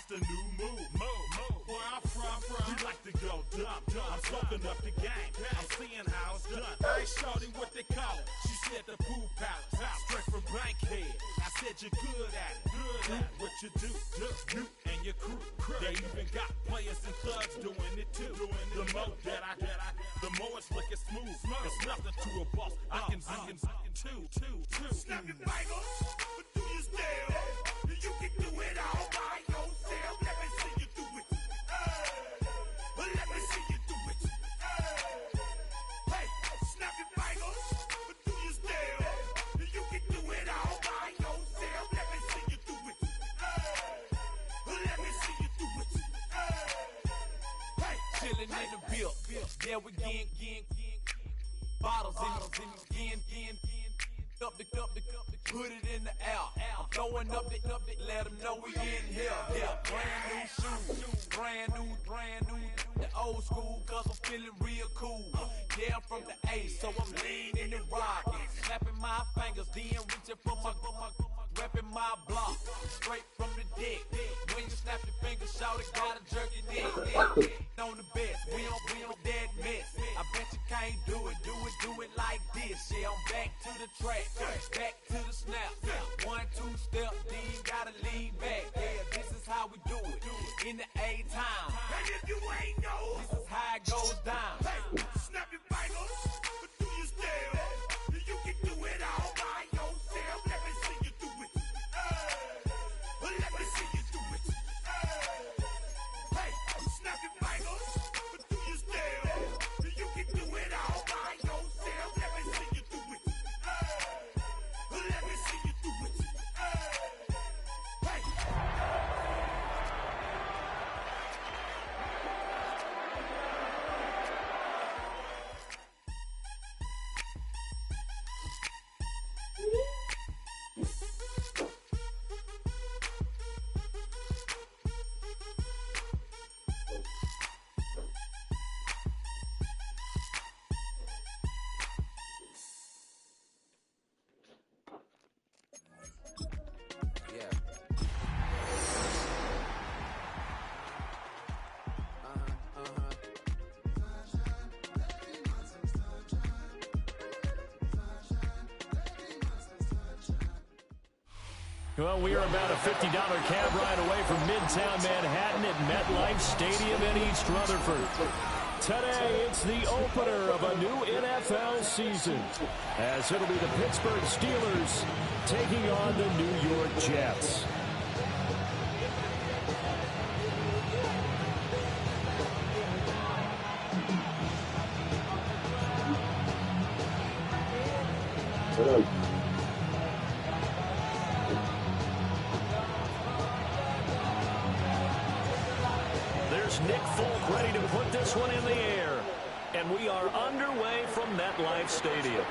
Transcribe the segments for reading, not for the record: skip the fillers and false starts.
the new move. Where I'm from, we like to go dumb. I'm smoking up the game. I'm seeing how it's done. I ain't shorty what they call it. She said the pool palace. Straight from Bankhead. I said you're good at it. What you do, you and your crew. They even got players and thugs doing it too. The more that I the more it's looking smooth. It's nothing to a boss. I can two. Snap your fingers, but do you still? You can do it all by yourself. Let me see you do it. Let me see you do it. Hey, snap your fingers, but do you still? You can do it all by yourself. Let me see you do it. Let me see you do it. Hey, chillin' in the bill. Yeah, we getting bottles in again. Up the put it in the air. I'm throwing up the, let them know we in here. Yeah, brand new shoes, brand new. The old school, cause I'm feeling real cool. Yeah, I'm from the A, so I'm leaning and rocking. Snapping my fingers, then reaching for my repping my block. Straight from the dick. When you snap your fingers, shout it, gotta jerk your neck. On the best, we on that mess. I bet you can't do it like this. Yeah, I'm back to the track, back to the snap. 1, 2 step, then you gotta lean back. Yeah, this is how we do it in the A time. and if you ain't know, This is how it goes down. hey, snap your fingers, but do you still? You can do it all by yourself. Let me see you do it. Let me see you do it. Hey, snap your fingers, but do you still? You can do it all by yourself. Let me see you do it. Let me see you do it. Hey. Well, we are about a $50 cab ride away from Midtown Manhattan at MetLife Stadium in East Rutherford. Today, it's the opener of a new NFL season, as it'll be the Pittsburgh Steelers taking on the New York Jets. There's Nick Folk ready to put this one in the air. And we are underway from MetLife Stadium.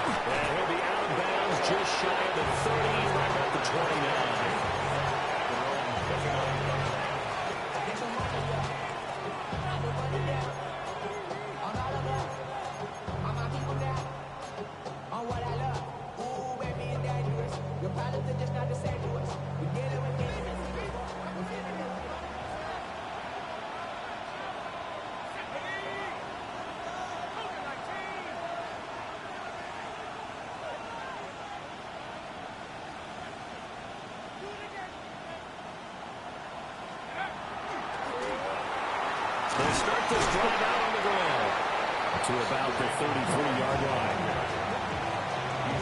And he'll be out of bounds just shy of the 30, right at the 29. They start this drive out on the ground to about the 33-yard line.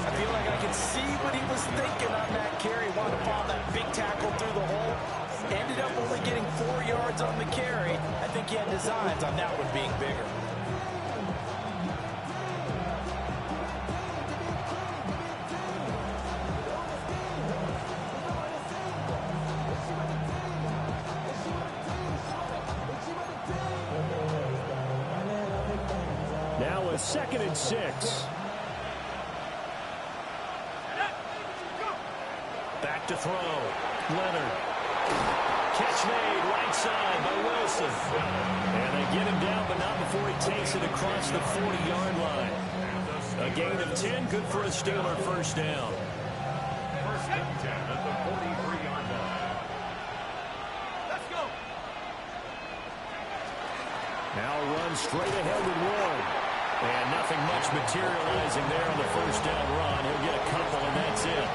I feel like I can see what he was thinking on that carry. Wanted to bomb that big tackle through the hole. Ended up only getting 4 yards on the carry. I think he had designs on that one being bigger. Now a 2nd and 6. Back to throw. Leonard. Catch made right side by Wilson. And they get him down, but not before he takes it across the 40-yard line. A gain of 10, good for a Steeler first down. First and 10 at the 43-yard Now run straight ahead with one. And nothing much materializing there on the first down run. He'll get a couple, and that's it.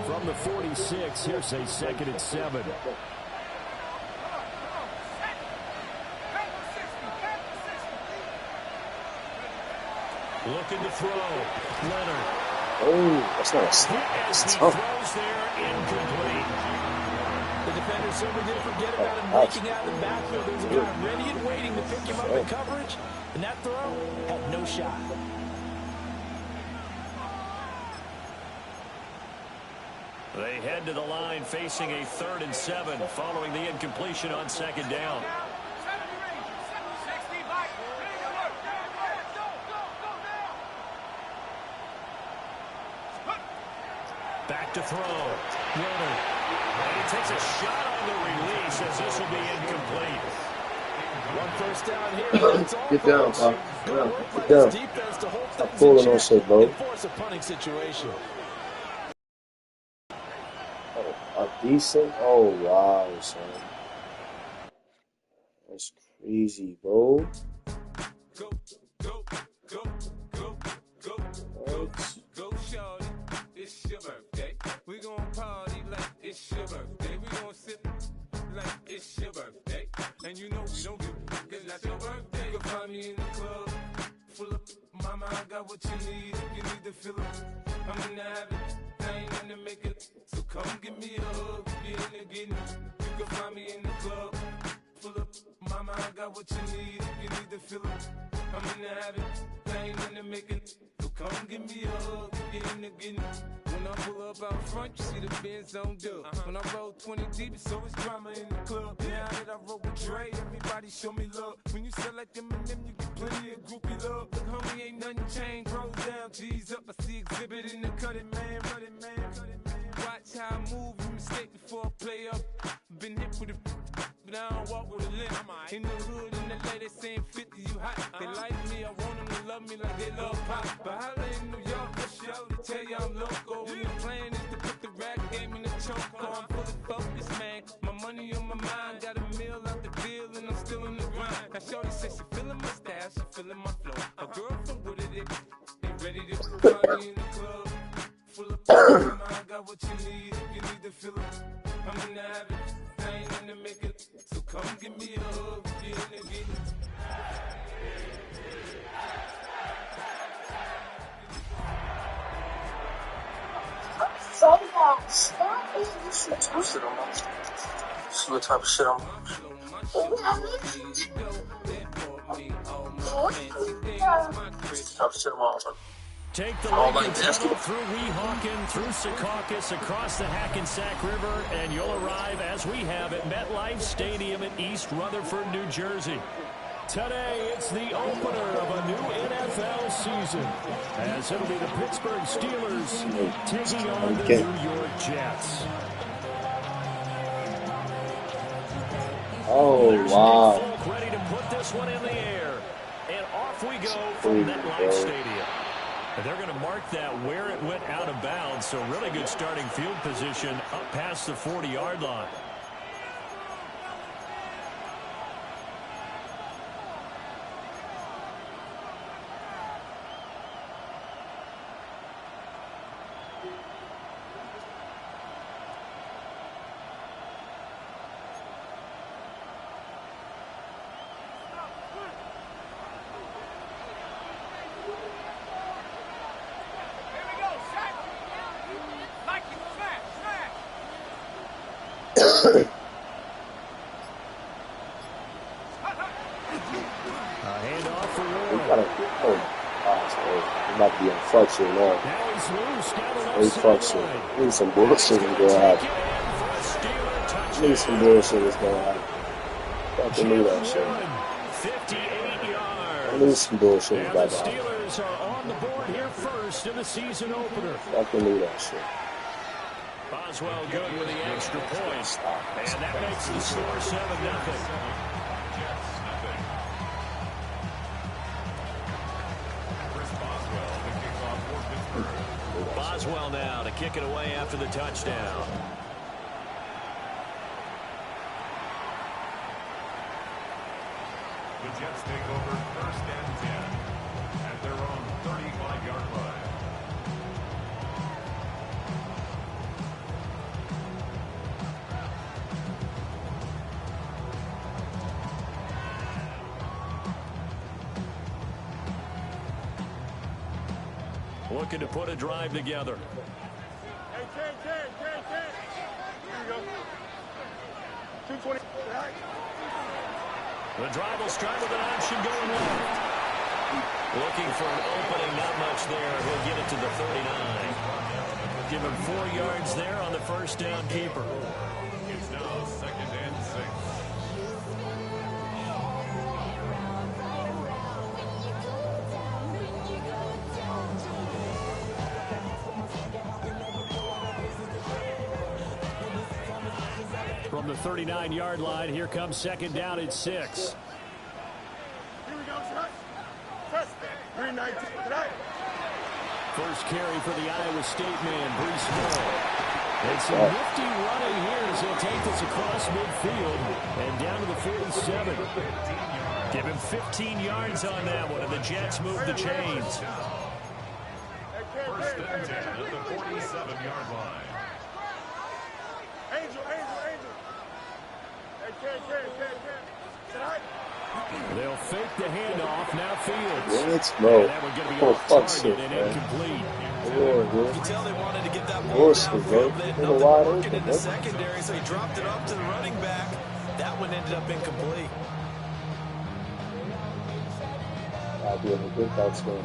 From the 46, here's a 2nd and 7. Looking to throw. Leonard. Oh, that's not a snap. That's tough. The defender certainly didn't forget about him breaking out of the backfield. There's a guy ready and waiting to pick him up in coverage, and that throw had no shot. They head to the line facing a 3rd and 7 following the incompletion on 2nd down. Back to throw. Leonard. And he takes a shot on the release as this will be incomplete. One first down here. That's all. Get down, Pop. Get down. Defense to hold Stop things pulling in on check shit, bro. and force a punting situation. Oh, a decent? Oh, wow, son. That's crazy, bro. Go, go, go, go, go, What? go, shorty. It's your birthday. We gon' party like it's your birthday. We gon' sip like it's your birthday. And you know we don't give a fuck, it's not your birthday. You can find me in the club, full of mama, I got what you need. If you need to fill up, I'm in the habit. I ain't in the make it. So come give me a hug, if you're in the getting. You can find me in the club, full of mama, I got what you need. If you need to fill up, I'm in the habit. I ain't in the making. So come give me a hug, if you're in the getting. When I pull up out front, you see the Benz on dub. When I roll 20 deep, it's always drama in the club. Now that I roll with Dre, everybody show me love. When you sell like them and them, you get plenty of groupie love. Look, homie, ain't nothing changed. Roll down, G's up. I see exhibit in the cutting, man. Running, man. Watch how I move, you mistake before I play up. Been hit with a but I don't walk with a limp. In the hood, in the lady saying 50, you hot. They like me, I want them to love me like they love pop. But holla in New York, for sure, to tell you I'm loco. And the plan is to put the rap game in the choke. I'm fully focused, man. My money on my mind, got a meal out the deal, and I'm still in the grind. Now shorty says she feeling my style, she feeling my flow. A girl from Wooded, they ready to party in the club. Full of time, I got what you need. If you need to fill it, I'm in the habit. I ain't in the make it. So come give me a hug. If you're in the getting. What type of shit I'm Take the Lincoln Tunnel through Weehawken, through Secaucus, across the Hackensack River, and you'll arrive, as we have, at MetLife Stadium in East Rutherford, New Jersey. Today, it's the opener of a new NFL season, as it'll be the Pittsburgh Steelers taking on the New York Jets. Oh, wow. Folk ready to put this one in the air, and off we go from MetLife Stadium. And they're going to mark that where it went out of bounds, so really good starting field position up past the 40-yard line. Handoff for Ward. I'm about to be on fuck shit now. Now he's loose. Hey, fuck shit. Need some bullshit is going to happen. Need some bullshit is going to happen. Fucking need that shit. 58 yards. I need some bullshit is And about the to happen. Steelers are on the board here first in the season opener. Fucking need that shit. Boswell good with the extra point. And that makes the score 7-0. Boswell now to kick it away after the touchdown. The Jets take over 1st and 10 at their own 35-yard line. Looking to put a drive together. Hey, Ken. Here we go. 220. The drive will start with an option going left. Looking for an opening, not much there. He'll get it to the 39. Give him 4 yards there on the first down keeper. It's now 2nd and 6. From the 39-yard line, here comes 2nd down at 6. Here we go, tonight. First, 319 tonight. First carry for the Iowa State man, Brees Hall. And some nifty running here as he'll take this across midfield and down to the 47. Give him 15 yards on that one, and the Jets move the chains. 1st and 10 at the 47-yard line. Angel. Hey, Ken. Tonight. They'll fake the handoff. Now Fields. Let's go. And that one going to be Oh, off fuck target shit, and man. incomplete. You can tell they wanted to get that ball Bullshit, downfield. man. They had They were nothing wide working open, in the man. secondary, so he dropped it up to the running back. That one ended up incomplete. I'll be able to get that swing.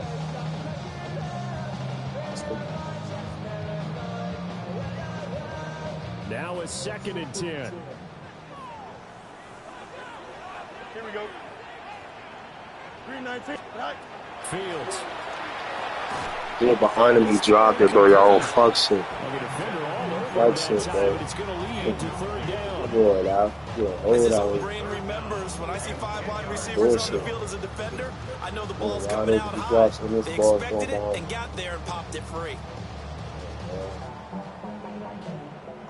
Now it's 2nd and 10. Here we go. 319 tonight. Fields. You're behind him, he dropped it, bro. Y'all fuck shit. Well, the defender all over Fuck that shit, time, bro. but it's going to lead to 3rd down. Good, Al. Good. This Hold is on. what brain remembers. When I see 5 wide receivers on the Bullshit. field as a defender, I know the ball's Yeah, coming I out know high. drops when this They ball's expected going it down. and got there and popped it free.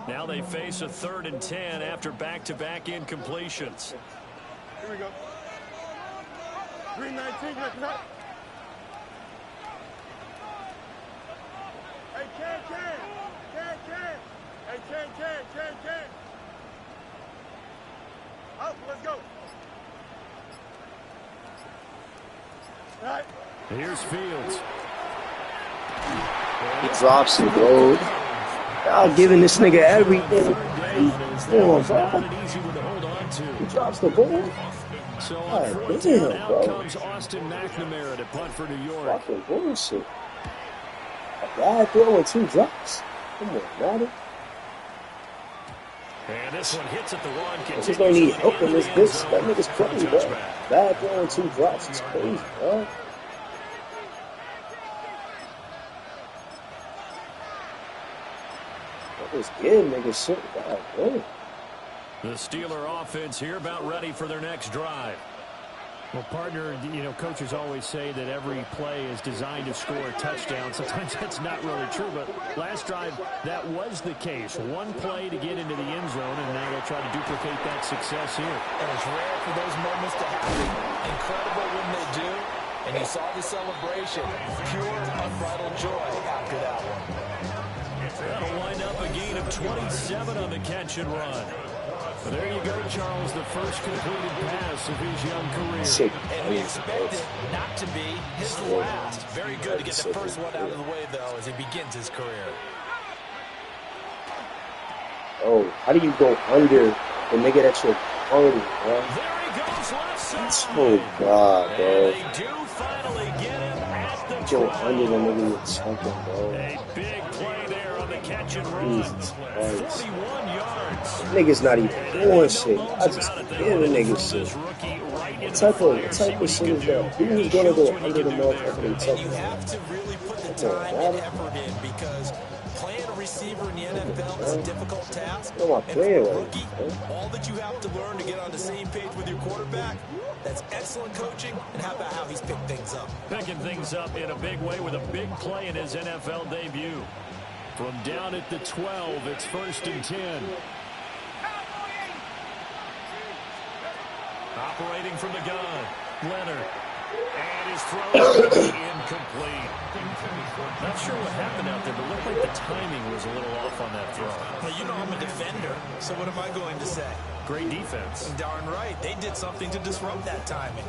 Now they face a 3rd and 10 after back-to-back incompletions. Here we go. 319 tonight. Hey, Ken. Hey, Ken. Up, let's go. All right. Here's Fields. He drops it, bro. Y'all giving this nigga everything. Oh, bro. He drops the ball. So on God 4th damn, down, out bro. comes Austin McNamara to punt for New York. Fucking bullshit. A bad throw and 2 drops. Come on, Madden. And this one hits at the one. I just don't need help in this bitch. That nigga's crazy, bro. Bad throw and 2 drops. It's crazy, bro. That was good, nigga. Shit. God damn. The Steeler offense here about ready for their next drive. Well, partner, you know, coaches always say that every play is designed to score a touchdown. Sometimes that's not really true, but last drive, that was the case. One play to get into the end zone, and now they'll try to duplicate that success here. And it's rare for those moments to happen. Incredible when they do. And you saw the celebration. Pure, unbridled joy after that one. That'll wind up a gain of 27 on the catch and run. Well, there you go, Charles, the first completed pass of his young career. And we expect it not to be his last. Very good to get the first one out of the way, though, as he begins his career. Oh, how do you go under the nigga that you're partying, bro? There he goes, left side. Oh, God, bro. And they do finally get him at the Go 12. under the nigga you're chunking, bro. A big play there on the catch and run. Jesus Christ. 41 yards. Nigga's not even doing shit. I just give a nigga shit. What type of shit is that? Who's gonna go under the motherfucking And you touchdown? have to really put the time and effort in because playing a receiver in the NFL is a difficult task. What am I And for playing a with? rookie, all that you have to learn to get on the same page with your quarterback, that's excellent coaching. And how about how he's picked things up? Picking things up in a big way with a big play in his NFL debut. From down at the 12, it's 1st and 10. Operating from the gun, Leonard. And his throw is incomplete. Not sure what happened out there, but it looked like the timing was a little off on that throw. Well, you know I'm a defender, so what am I going to say? Great defense. Darn right. They did something to disrupt that timing.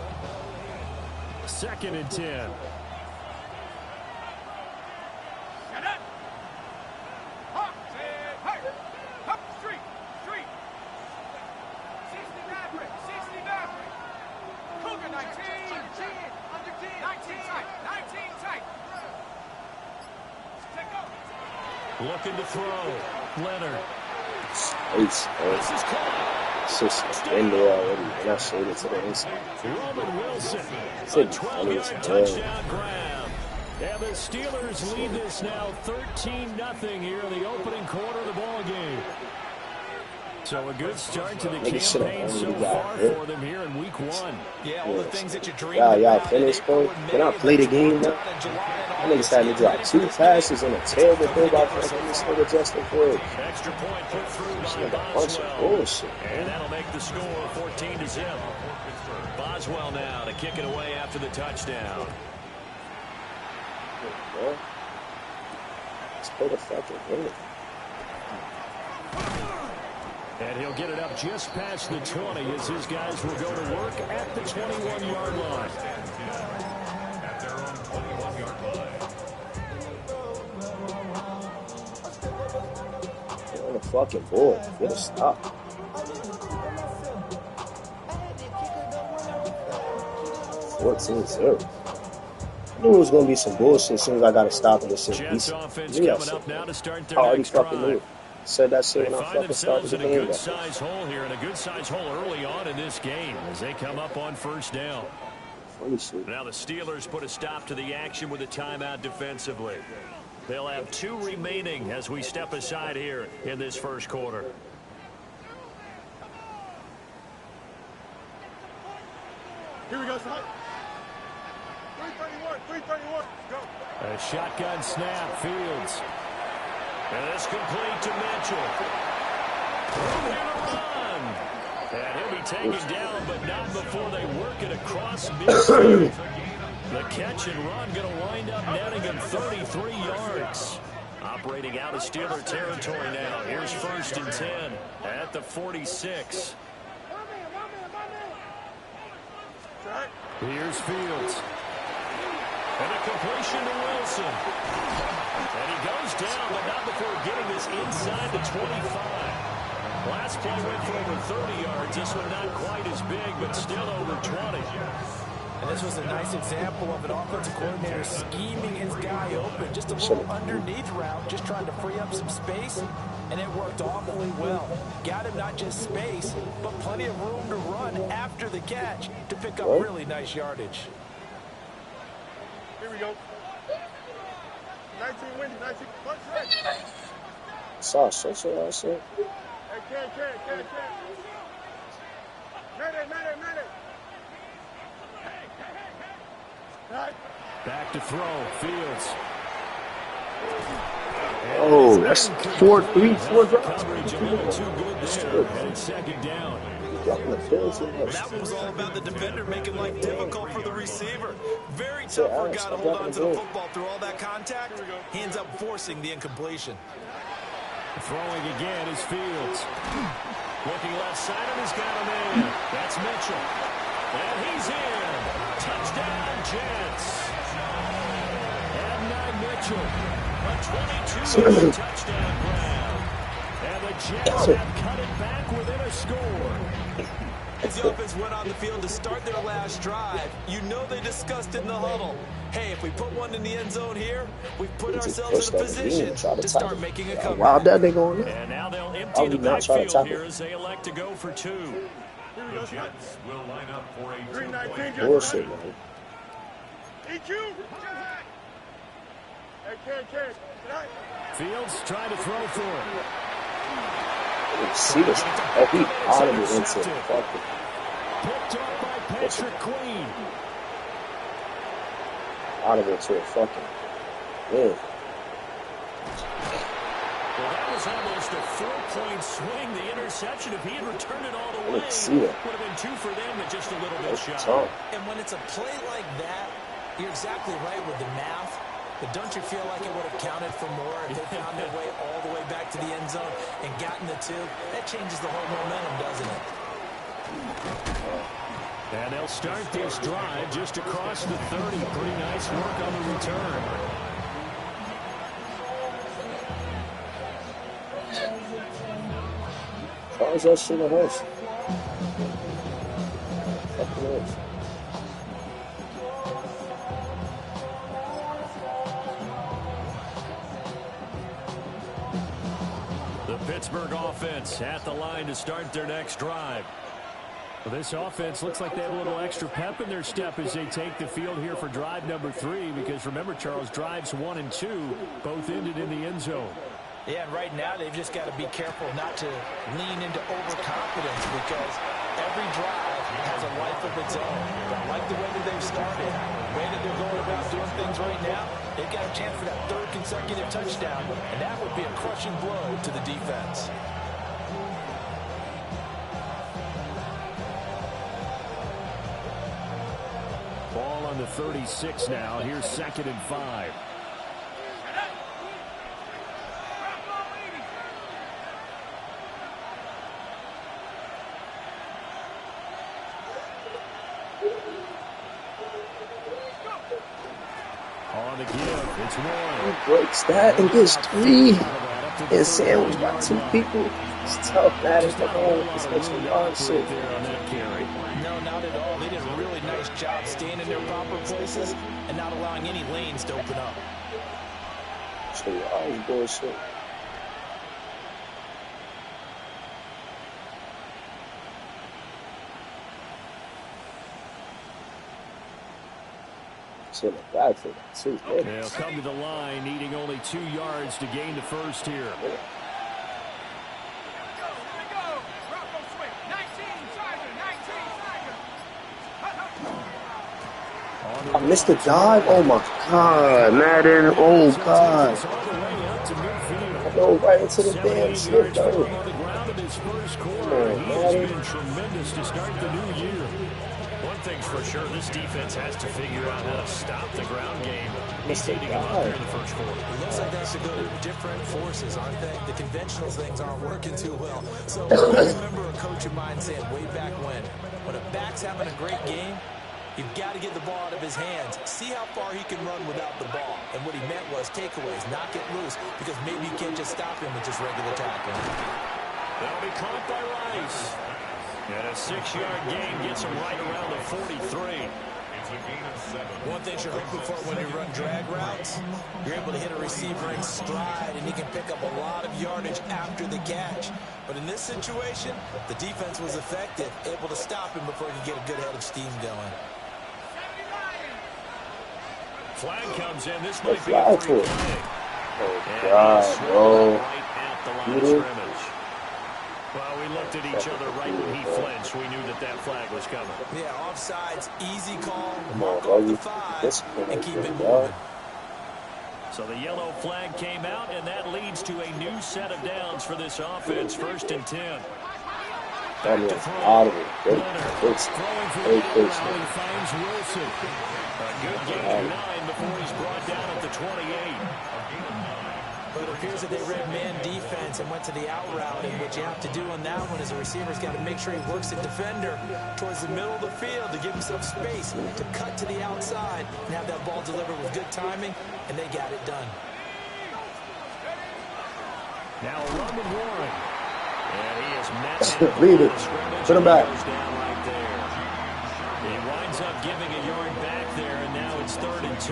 2nd and 10. Looking to throw. Leonard. Ace. This is caught. It's just in there already, and I showed it to the inside. Roman Wilson. It's A a 12-yard touchdown grab. And the Steelers lead this now 13-0 here in the opening quarter of the ball game. So a good start to the campaign so far for them here in week 1. Yeah, all the things that you dreamed Y'all about. finished, bro. Can I play the game now? I niggas had me drop 2 passes and a terrible throw by fucking this nigga Justin Fields. Extra point put through This by nigga a bunch of Boswell. bullshit. And that'll make the score 14-0. Boswell now to kick it away after the touchdown. Bro. Let's play the fucking game. And he'll get it up just past the 20 as his guys will go to work at the 21-yard line. At their own 21-yard line. On the fucking board. Get a stop. 14-0. I knew it was going to be some bullshit as soon as I got to stop in this shit. Jets offense Yeah, coming up now to start their I already next fucking drive. knew. Said that shit They when I find fucking started themselves the in a game. good-sized hole here, and a good-sized hole early on in this game as they come up on 1st down. Funny shit. Now the Steelers put a stop to the action with a timeout defensively. They'll have 2 remaining as we step aside here in this 1st quarter. Here we go, son. 331, go. A shotgun snap, Fields. And it's complete to Mitchell. Moving to run. And he'll be taken down, but not before they work it across midfield. The catch and run going to wind up netting him 33 yards. Operating out of Steeler territory now. Here's 1st and 10 at the 46. Here's Fields. And a completion to Wilson. And he goes down, but not before getting this inside the 25. Last play went for over 30 yards. This one not quite as big, but still over 20. And this was a nice example of an offensive coordinator scheming his guy open. Just a little underneath route, just trying to free up some space, and it worked awfully well. Got him not just space, but plenty of room to run after the catch to pick up really nice yardage. Here we go. 19 winning, 19. Punch right. Saw shit. Hey, can. Medic. Right. Back to throw, Fields. Oh, that's 4 drops. Coverage a little too good there, and it's 2nd down. That was all about the defender making life difficult for the receiver. Very tough for a guy to hold on to the football through all that contact. He ends up forcing the incompletion. Throwing again is Fields. Looking left side of his got him in. That's Mitchell. And he's in. Touchdown, Jets. And now Mitchell. A 22-yard touchdown grab. And the Jets have cut it back within a score. As the offense went on the field to start their last drive, you know they discussed in the huddle, hey, if we put one in the end zone here, we've put ourselves in a position to start making a comeback. Wild that nigga on there. And now they'll empty the backfield here as they elect to go for 2. The Jets will line up for a 2-point. Bullshit, man. EQ. Fields trying to throw for it. See this? Oh, he out of the inside. Fuck it. Picked up by Patrick Queen. Out of it to a fucking win. Well, that was almost a 4-point swing. The interception, if he had returned it all the way, see it. would have been 2 for them, but just a little bit shy. And when it's a play like that, you're exactly right with the math. But don't you feel like it would have counted for more if they found their way all the way back to the end zone and gotten the 2? That changes the whole momentum, doesn't it? And they'll start this drive just across the 30. Pretty nice work on the return. How is that shit a horse? Fucking is. The Pittsburgh offense at the line to start their next drive. Well, this offense looks like they have a little extra pep in their step as they take the field here for drive number 3, because remember, Charles, drives 1 and 2 both ended in the end zone. Yeah, and right now they've just got to be careful not to lean into overconfidence, because every drive has a life of its own. I like the way that they've started, the way that they're going about doing things right now. They've got a chance for that 3rd consecutive touchdown, and that would be a crushing blow to the defense. Ball on the 36 now. Here's 2nd and 5. On the give, it's Warren. He breaks that and gets 3. And sandwiched by 2 people. It's tough, man. It's like, oh, it's extra yard shit. No, not at all. They did a really nice job staying in their proper places and not allowing any lanes to open up. So, I was bullshit. In the backfield, too. They'll come to the line, needing only 2 yards to gain the first here. I missed the dive. Oh my God, Madden. Oh God. I go right into the damn shit, though. He's been tremendous to start the new year. One thing's for sure, this defense has to figure out how to stop the ground game. He's taking them out there in the first quarter. It looks like that's to go to different forces, aren't they? The conventional things aren't working too well. So I remember a coach of mine saying way back when a back's having a great game, you've got to get the ball out of his hands. See how far he can run without the ball. And what he meant was takeaways, not get loose, because maybe you can't just stop him with just regular tackling. They'll be caught by Rice. And a 6-yard gain gets him right around the 43. One thing you're hoping for when you run drag routes, you're able to hit a receiver in stride, and he can pick up a lot of yardage after the catch. But in this situation, the defense was effective, able to stop him before he could get a good head of steam going. Flag comes in. This might be a free play. Oh, God, bro. Right at the line of scrimmage. Well, we looked at each other right when he flinched. We knew that flag was coming. Yeah, offsides, easy call, mark off the 5, and keep it moving. So the yellow flag came out, and that leads to a new set of downs for this offense. 1st and 10. That is out of it. Throwing for the he finds Wilson. A good gain of 9 before he's brought down at the 28. But it appears that they read man defense and went to the out route, and what you have to do on that one is the receiver's got to make sure he works the defender towards the middle of the field to give himself space to cut to the outside and have that ball delivered with good timing, and they got it done. Now a run with Warren. And he is met. Lead it. Put him back. Down right there. He winds up giving a yard back there, and now it's 3rd and 2.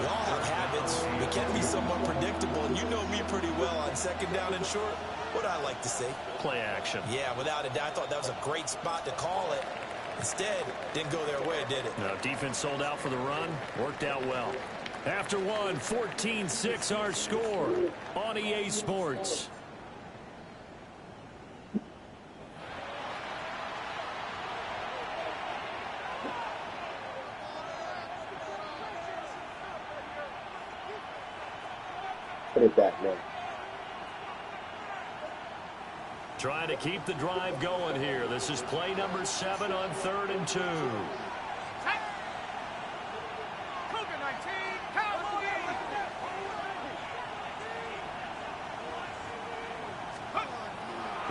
We all have habits. We can be somewhat predictable, and you know me pretty well on 2nd down and short. What I like to say? Play action. Yeah, without a doubt. I thought that was a great spot to call it. Instead, didn't go their way, did it? No, defense sold out for the run. Worked out well. After one, 14-6 our score on EA Sports. Put it back now. Trying to keep the drive going here. This is play number 7 on 3rd and 2.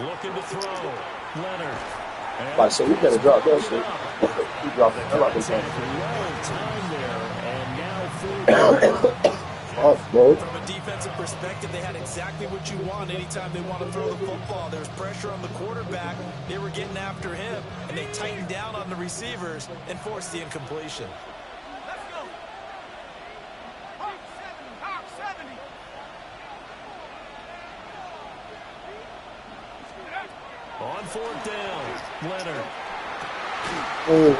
Looking to throw. Leonard. I said, we better drop that shit. We dropped it. I'm not going to From a defensive perspective, they had exactly what you want anytime they want to throw the football. There's pressure on the quarterback. They were getting after him, and they tightened down on the receivers and forced the incompletion. Let's go. Hawk 70. On 4th down, Leonard. Oh,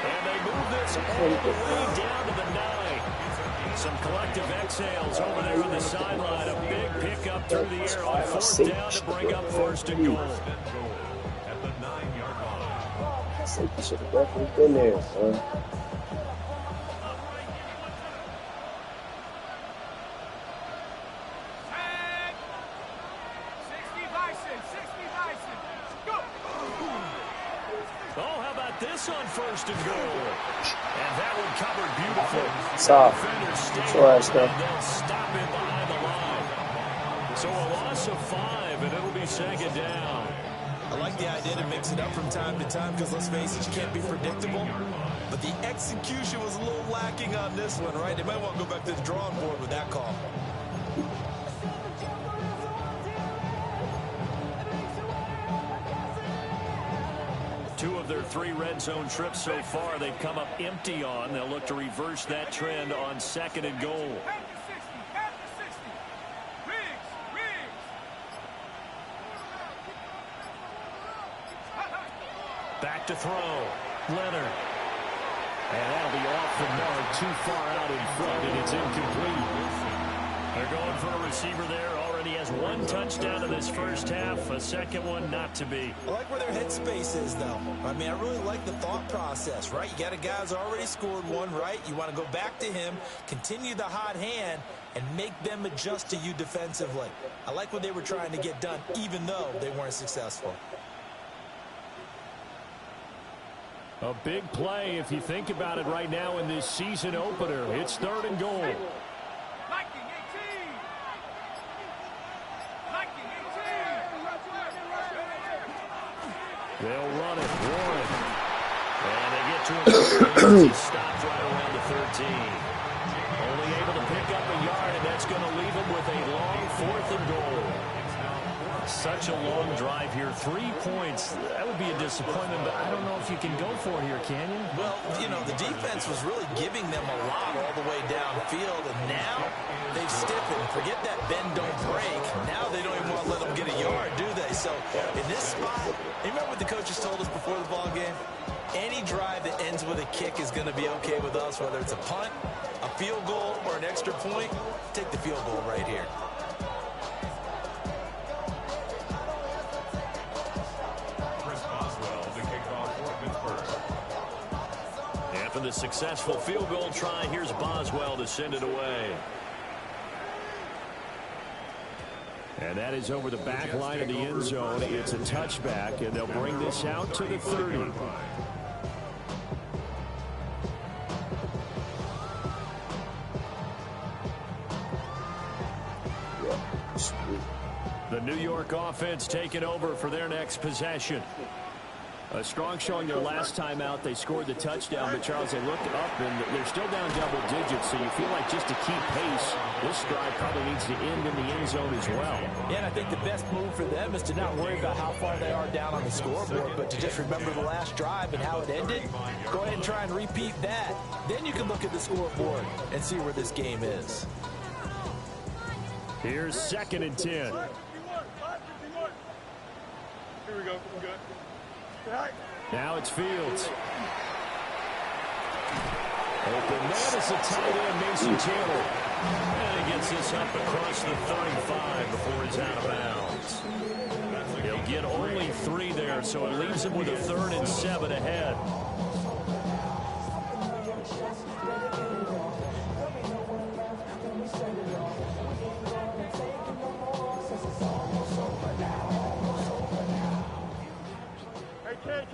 And they move this all the way down to the 9. Some collective exhales over there on the sideline. A big pickup through the air on 4th down to bring up 1st and goal. At the 9-yard line. Safety should have definitely been there, son. This on 1st and goal. And that one covered beautifully. Soft. They'll stop it behind the line. So a loss of 5, and it'll be 2nd down. I like the idea to mix it up from time to time because, let's face it, you can't be predictable. But the execution was a little lacking on this one, right? They might want to go back to the drawing board with that call. Two of their 3 red zone trips so far, they've come up empty on. They'll look to reverse that trend on 2nd and goal. Back to throw. Leonard. And that'll be off the mark, too far out in front, and it's incomplete. They're going for a receiver there. Already has 1 touchdown in this first half. A second one not to be. I like where their headspace is, though. I mean, I really like the thought process, right? You got a guy who's already scored 1, right? You want to go back to him, continue the hot hand, and make them adjust to you defensively. I like what they were trying to get done, even though they weren't successful. A big play if you think about it right now in this season opener. It's 3rd and goal. They'll run it. Warren. And they get to him. He's stopped right around the 13. Only able to pick up a yard, and that's going to leave him with a long 4th and goal. Such a long drive here. 3 points. That would be a disappointment, but I don't know if you can go for it here, can you? Well, you know, the defense was really giving them a lot all the way downfield, and now they've stiffened. Forget that bend, don't break. Now they don't even want to let them get a yard, do they? So in this spot, you remember what the coaches told us before the ball game? Any drive that ends with a kick is going to be okay with us, whether it's a punt, a field goal, or an extra point. Take the field goal right here. After the successful field goal try, here's Boswell to send it away. And that is over the back line of the end zone. It's a touchback, and they'll bring this out to the 30. The New York offense taking over for their next possession. A strong showing their last time out. They scored the touchdown, but Charles, they looked up and they're still down double digits, so you feel like just to keep pace, this drive probably needs to end in the end zone as well. Yeah, and I think the best move for them is to not worry about how far they are down on the scoreboard, but to just remember the last drive and how it ended. Go ahead and try and repeat that. Then you can look at the scoreboard and see where this game is. Here's 2nd and 10. Here we go. We're good. Now it's Fields. open. That is the tight end, Mason Taylor. And he gets this up across the 35 before it's out of bounds. He'll get only 3 there, so it leaves him with a 3rd and 7 ahead. Hey, Ken.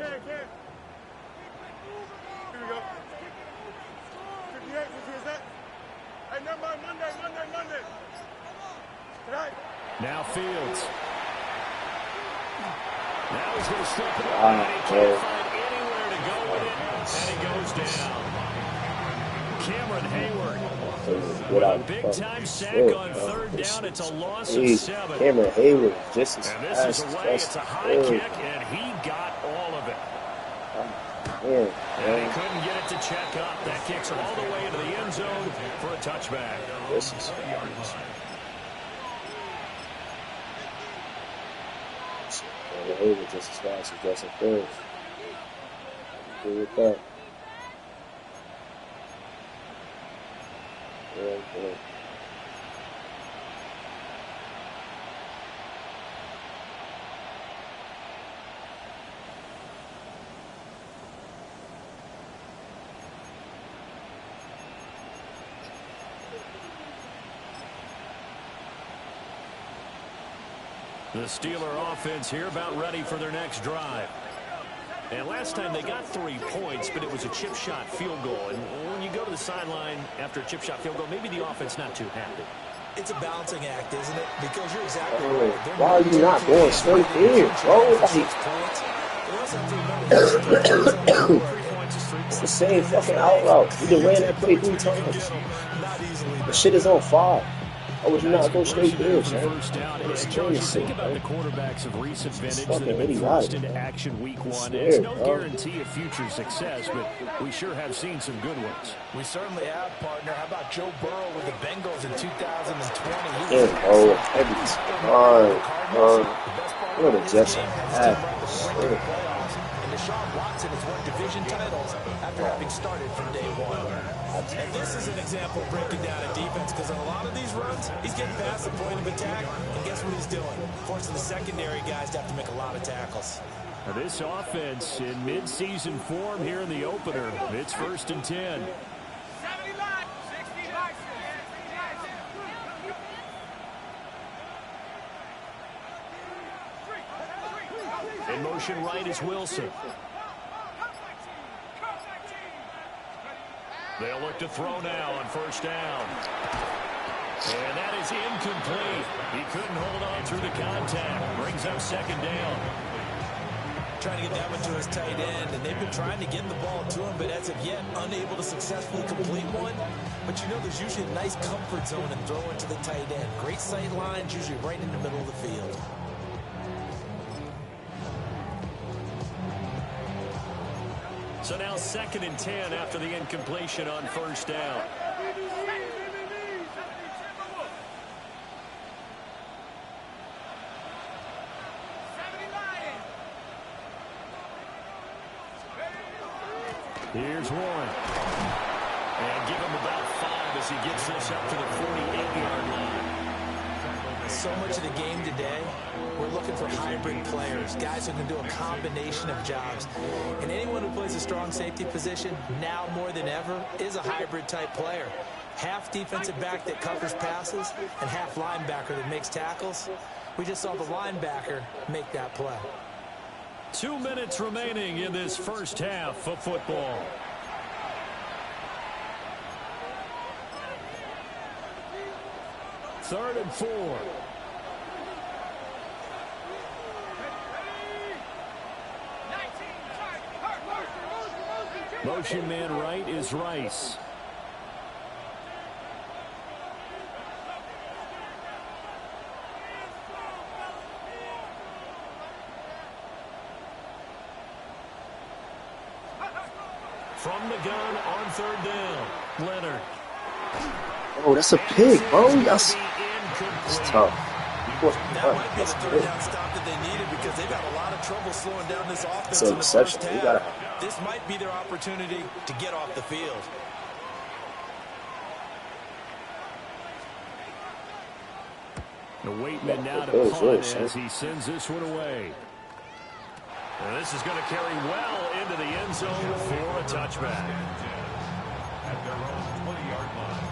Here we go. 58, is that? Hey, never mind, Monday. Tonight. Now Fields. Now he's going to step it up, and he can't find anywhere to go with it, and he goes down. Cameron Hayward. With a big-time sack on 3rd down. It's a loss of 7. Cameron Hayward just as and this is away. It's a high kick, and he got all of it. And he couldn't get it to check up. That kicks all the way into the end zone for a touchback. This is Cameron Hayward just as fast as Justin Fields. Good with that. Good. The Steeler offense here about ready for their next drive. And last time they got 3 points, but it was a chip shot field goal. And when you go to the sideline after a chip shot field goal, maybe the offense not too happy. It's a balancing act, isn't it? Because you're exactly right. Why are you not going straight there, bro? It's the same fucking out route. You done ran that play 3 times. The shit is on 5. Why would you not go straight there, man? It's Think about the quarterbacks of recent vintage that have been forced into action week 1. It's no guarantee of future success, but we sure have seen some good ones. We certainly have, partner. How about Joe Burrow with the Bengals in 2020? Every time. What a Jets have. And Deshaun Watson has won division titles after having started from day 1. And this is an example of breaking down a defense, because on a lot of these runs, he's getting past the point of attack, and guess what he's doing? Forcing the secondary guys to have to make a lot of tackles. Now this offense in mid-season form here in the opener. It's 1st and 10. In motion right is Wilson. They'll look to throw now on 1st down. And that is incomplete. He couldn't hold on through the contact. Brings up 2nd down. Trying to get that one to his tight end, and they've been trying to get the ball to him, but as of yet, unable to successfully complete one. But you know, there's usually a nice comfort zone in throwing to the tight end. Great sight lines, usually right in the middle of the field. So now 2nd and 10 after the incompletion on 1st down. Here's Warren. And give him about 5 as he gets this up to the 48-yard line. So much of the game today, we're looking for hybrid players, guys who can do a combination of jobs. And anyone who plays a strong safety position, now more than ever, is a hybrid type player. Half defensive back that covers passes and half linebacker that makes tackles. We just saw the linebacker make that play. 2 minutes remaining in this first half of football. Third and 4. Motion man right is Rice. From the gun on 3rd down, Leonard. Oh, that's a pig, bro. That's tough. That might be the 3rd down stop that they needed, because they've got a lot of trouble slowing down this offense in the first half. This might be their opportunity to get off the field. The Waitman now to punt as he sends this one away. And this is going to carry well into the end zone for a touchback. At their own 20-yard line.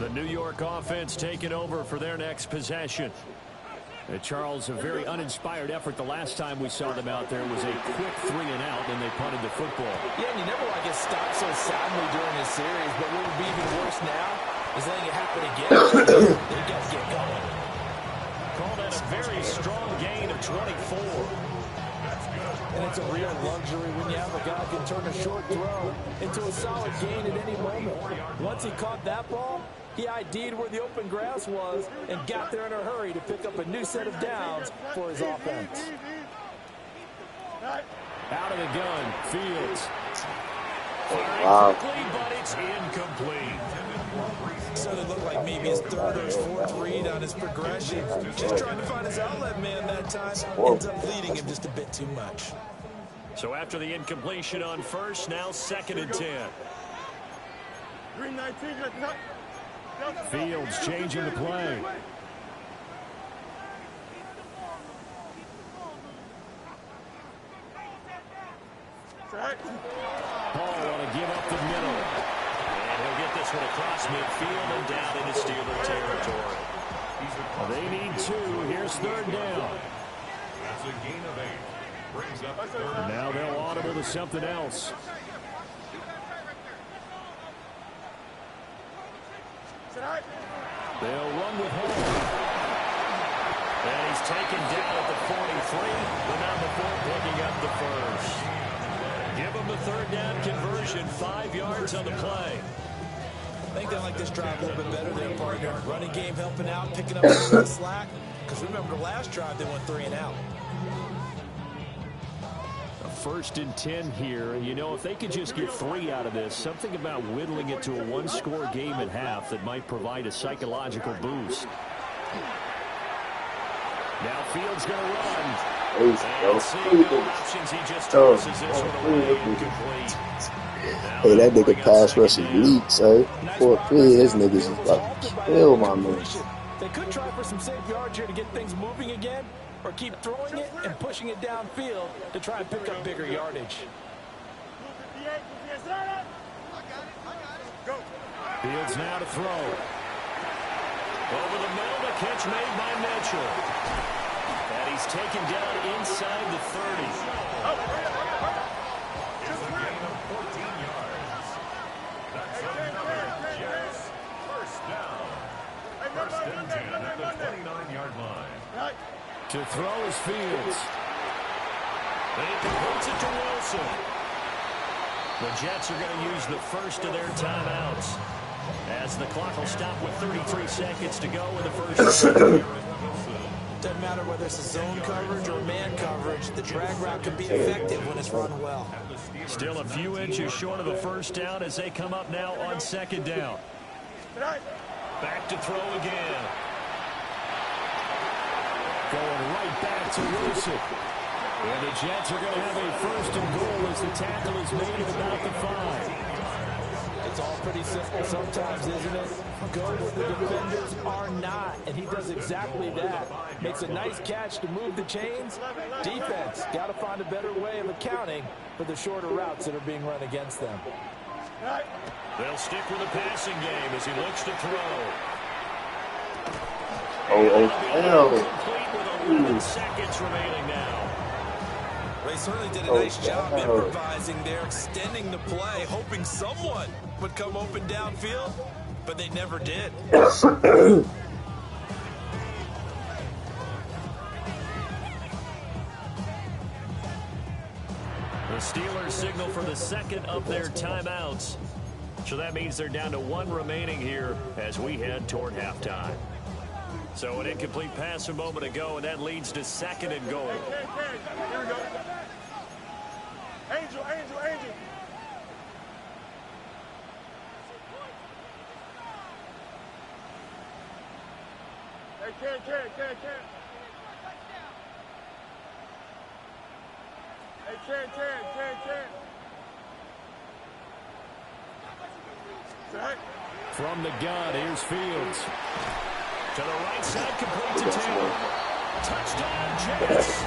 The New York offense taking over for their next possession. Charles, a very uninspired effort the last time we saw them out there was a quick 3-and-out, and they punted the football. Yeah, and you never want to get stopped so sadly during this series, but what would be even worse now is letting it happen again. They got to get going. Call that a very strong gain of 24. And it's a real luxury when you have a guy who can turn a short throw into a solid gain at any moment. Once he caught that ball, he ID'd where the open grass was and got there in a hurry to pick up a new set of downs for his offense. Out of the gun, Fields. Wow. Firing quickly, but it's incomplete. So it looked like maybe his third or his fourth read on his progression. Just trying to find his outlet man that time. Ends up leading him just a bit too much. So after the incompletion on first, now 2nd and 10. 319. Fields changing the play. Paul want to give up the middle. And he'll get this one across midfield and down into Steeler territory. They need 2. Here's 3rd down. That's a gain of 8. Brings up 3rd. Now they'll audible to something else. They'll run with Hall. And he's taken down at the 43. The number 4 picking up the first. Give them the 3rd down conversion. 5 yards on the play. I think they like this drive a little bit better than their partner. Running game helping out, picking up some of the slack. Because remember, the last drive they went 3-and-out. A 1st and 10 here. You know, if they could just get 3 out of this, something about whittling it to a 1-score game at half that might provide a psychological boost. Now Fields going to run. And seeing no options, he just tosses this one away incomplete. Hey, that nigga pass rush is elite, son. 4-3, his niggas is about to kill my man. They could try for some safe yards here to get things moving again, or keep throwing it and pushing it downfield to try and pick up bigger yardage. Fields now to throw. Over the middle, the catch made by Mitchell. And he's taken down inside the 30. It's a gain of 14 yards. That's another Jets. 1st down. 1st and 10 at the 29-yard line. To throw is Fields. And he completes it to Wilson. The Jets are going to use the first of their timeouts, as the clock will stop with 33 seconds to go in the first. Doesn't matter whether it's a zone coverage or man coverage, the drag route can be effective when it's run well. Still a few inches short of a 1st down as they come up now on 2nd down. Back to throw again. Going right back to Wilson. And the Jets are going to have a 1st and goal as the tackle is made at about the 5. It's all pretty simple sometimes, isn't it? Go where the defenders are not, and he does exactly that. Makes a nice catch to move the chains. Defense, got to find a better way of accounting for the shorter routes that are being run against them. They'll stick with the passing game as he looks to throw. hell. Complete with 11 seconds remaining now. They certainly did a nice job improvising there, extending the play, hoping someone would come open downfield, but they never did. The Steelers signal for the 2nd of their timeouts. So that means they're down to 1 remaining here as we head toward halftime. So an incomplete pass a moment ago, and that leads to 2nd and goal. Here we go. Angel. Hey, Ken. Hey, Hey, Ken. Right. From the gun, here's Fields. To the right side, complete to Taylor. Touchdown, Jets.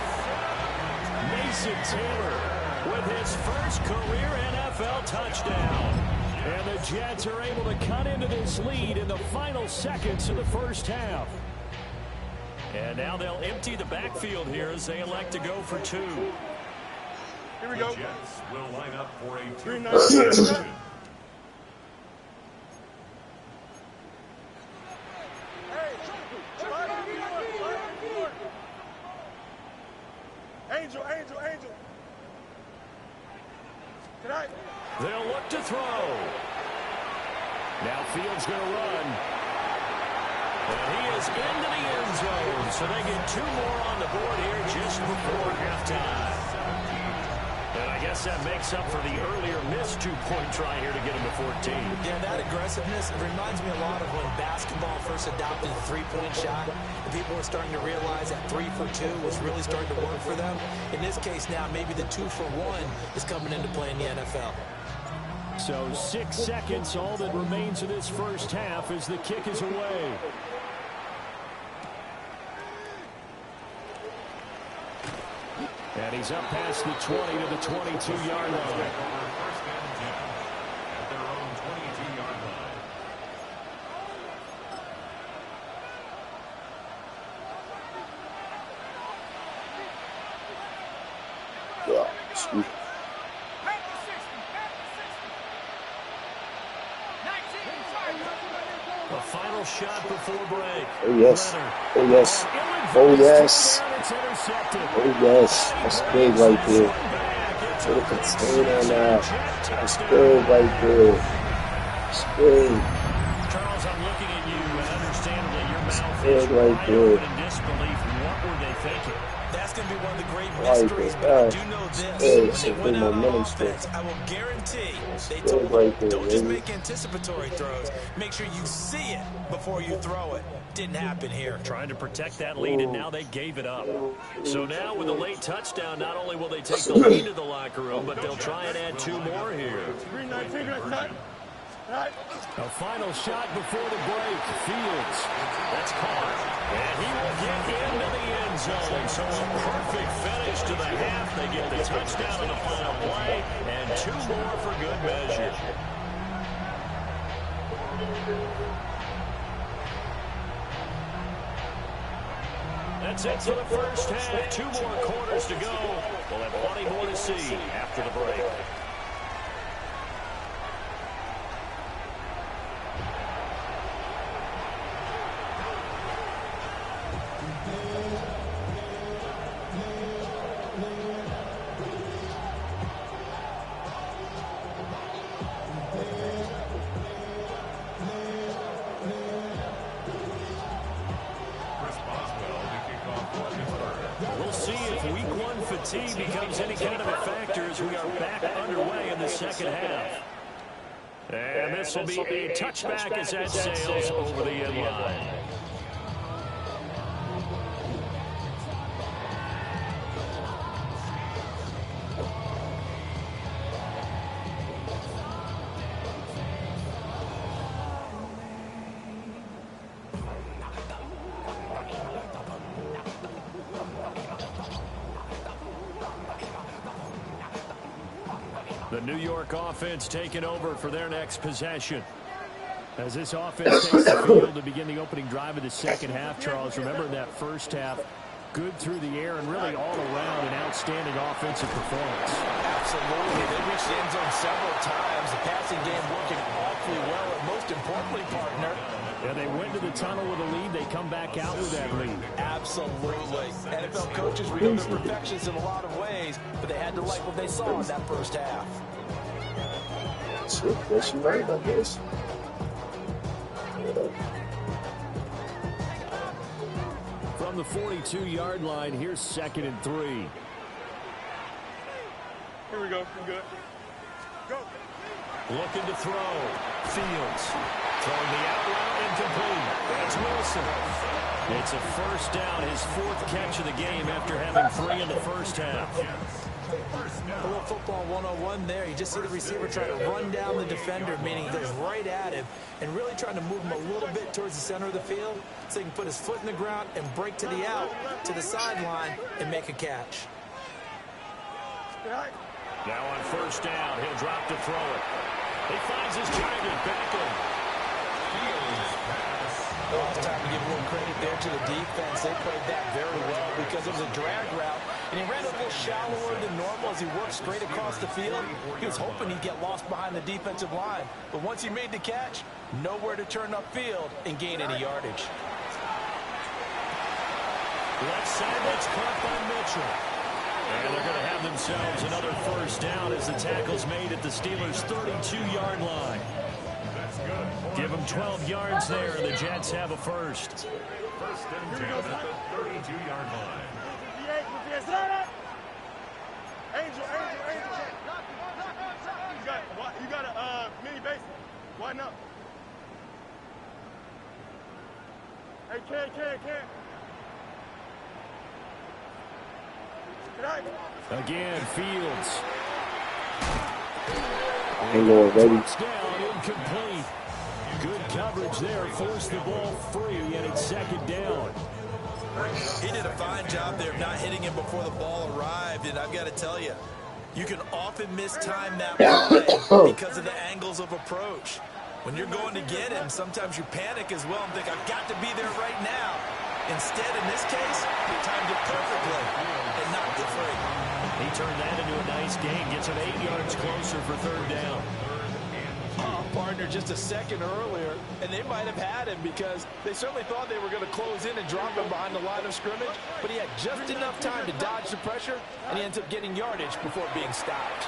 Mason Taylor with his first career NFL touchdown. And the Jets are able to cut into this lead in the final seconds of the first half. And now they'll empty the backfield here as they elect to go for two. Here we go. The Jets will line up for a 3-9. Angel. Tonight. They'll look to throw. Now Fields going to run. And he is into the end zone. So they get two more on the board here just before halftime. And I guess that makes up for the earlier missed two-point try here to get him to 14. Yeah, that aggressiveness, it reminds me a lot of when basketball first adopted the three-point shot. And people were starting to realize that 3 for 2 was really starting to work for them. In this case now, maybe the 2 for 1 is coming into play in the NFL. So 6 seconds, all that remains of this first half as the kick is away. And he's up past the 20 to the 22-yard line. First and 10 at their own 22-yard line. Yeah, sweet. A final shot before break. Oh, yes. Oh, yes. Oh, yes. Oh, yes. That's big right there. Put a contain on that. That's big right there. That's big. Charles, I'm looking at you, and understandably your mouth Big is right wide there. open in disbelief. What were they thinking? That's going to be one of the great Right, mysteries, but I right. do know this. Hey, When it's they a went big out on momentum offense, shift. I will guarantee they Big told right them, there, don't just baby. make anticipatory throws. Make sure you see it before you throw it. Didn't happen here. Trying to protect that lead, and now they gave it up. So now with a late touchdown, not only will they take the lead to the locker room, but they'll try and add 2 more here. 3-19. Right. A final shot before the break. Fields. That's caught. And he will get into the end zone. So a perfect finish to the half. They get the touchdown on the final play, and 2 more for good measure. That's it for the first half. 2 more quarters to go. We'll have plenty more to see after the break. We'll see if week 1 fatigue becomes any kind of a factor as we are back underway in the second half. And this will be a touchback as that sails over the end line. The New York offense taking over for their next possession. As this offense takes the field to begin the opening drive of the second half, Charles, remember in that first half, good through the air and really all around an outstanding offensive performance. Absolutely. They reached the end zone several times. The passing game working awfully well. And most importantly, partner, Yeah, they went to the tunnel with a lead. They come back out with that lead. absolutely. NFL coaches, we know they're perfectionists in a lot of ways, but they had to like what they saw in that first half. Shit, yes, you're right about this. From the 42-yard line, here's 2nd and 3. Here we go. I'm good. Go. Looking to throw. Fields. Throwing the out route incomplete. That's Wilson. It's a first down, his 4th catch of the game after having 3 in the first half. A little football 101 there. You just see the receiver try to run down the defender, meaning he goes right at him, and really trying to move him a little bit towards the center of the field so he can put his foot in the ground and break to the out, to the sideline, and make a catch. Now on first down, he'll drop to throw it. He finds his target, Beckham. Well, it's time to give a little credit there to the defense. They played that very well because it was a drag route, and he ran a little shallower than normal as he worked straight across the field. He was hoping he'd get lost behind the defensive line, but once he made the catch, nowhere to turn upfield and gain any yardage. Left side, that's caught by Mitchell. And they're going to have themselves another first down as the tackle's made at the Steelers' 32-yard line. Give them 12 yards there, and the Jets have a first. First and 10 at the 32-yard line. Angel. You got a mini base. Why not? Hey, Ken. Again, Fields. Angle already. Down, incomplete. Good coverage there. Forced the ball free, and it's second down. He did a fine job there of not hitting him before the ball arrived, and I've got to tell you, you can often mistime that play because of the angles of approach. When you're going to get him, sometimes you panic as well and think, I've got to be there right now. Instead, in this case, he timed it perfectly and knocked it free. He turned that into a nice gain, gets him 8 yards closer for third down. Partner just a second earlier, and they might have had him because they certainly thought they were going to close in and drop him behind the line of scrimmage, but he had just enough time to dodge the pressure, and he ends up getting yardage before being stopped.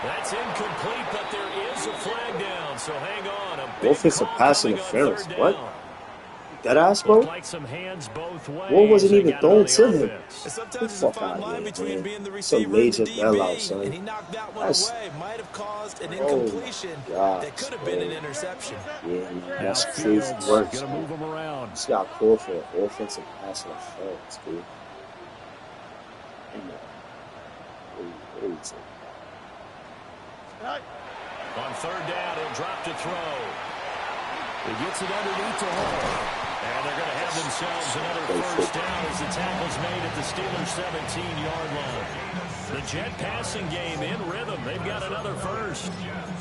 That's incomplete, but there is a flag down, so hang on. Offensive pass interference. What? That ass, bro? Like some hands both ways. What wasn't even thrown to him? Sometimes it's a fine line between being the Some receiver and major the bailout, DB, son. and he knocked that one That's- away. Might have caused an incompletion that could have been an interception. Yeah, man, that's Now crazy Fields work. gonna move him around. He's got called for offensive pass interference, dude. Crazy. On third down, he'll drop to throw. He gets it underneath to Hall. And they're going to have themselves another first down as the tackle's made at the Steelers' 17-yard line. The Jet passing game in rhythm. They've got another first.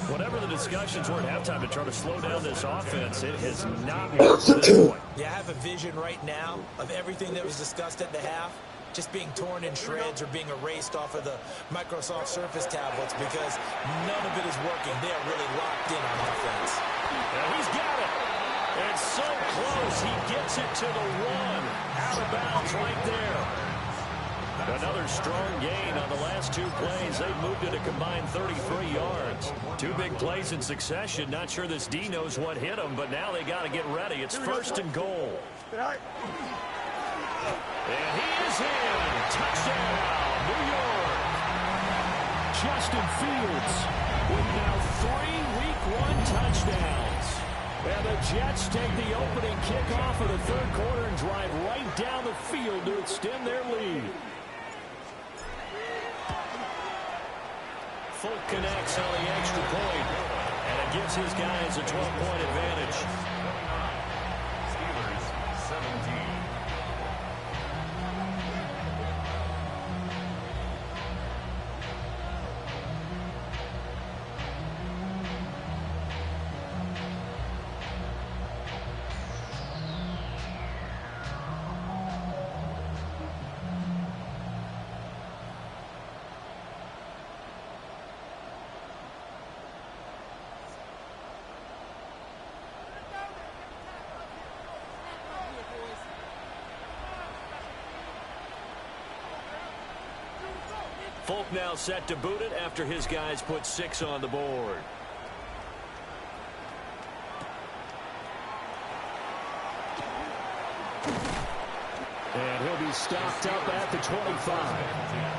Whatever the discussions were at halftime to try to slow down this offense, it has not worked to this point. Yeah, I have a vision right now of everything that was discussed at the half just being torn in shreds or being erased off of the Microsoft Surface tablets because none of it is working. They are really locked in on offense. And he's got it. It's so close. He gets it to the one. Out of bounds right there. Another strong gain on the last two plays. They've moved it a combined 33 yards. Two big plays in succession. Not sure this D knows what hit him, but now they got to get ready. It's first and goal. And he is in. Touchdown, New York. Justin Fields with now 3 Week 1 touchdowns. And the Jets take the opening kickoff of the third quarter and drive right down the field to extend their lead. Folk connects on the extra point, and it gives his guys a 12-point advantage. Steelers 17. Folk now set to boot it after his guys put 6 on the board. And he'll be stopped up at the 25.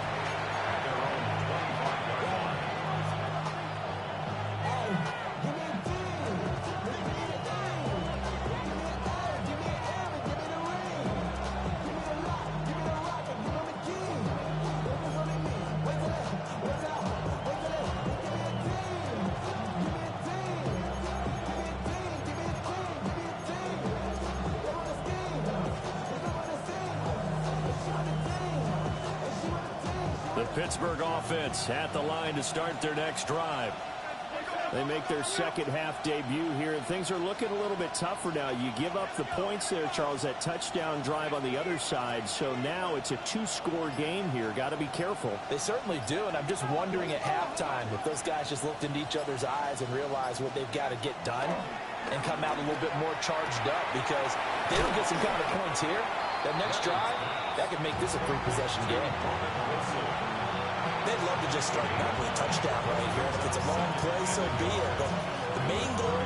Pittsburgh offense at the line to start their next drive. They make their second half debut here, and things are looking a little bit tougher now. You give up the points there, Charles, that touchdown drive on the other side. So now it's a two-score game here. Got to be careful. They certainly do, and I'm just wondering at halftime if those guys just looked into each other's eyes and realized what they've got to get done and come out a little bit more charged up, because they don't get some kind of points here. That next drive, that could make this a three-possession game. They'd love to just start back with a touchdown right here. If it's a long play, so be it. But the main goal,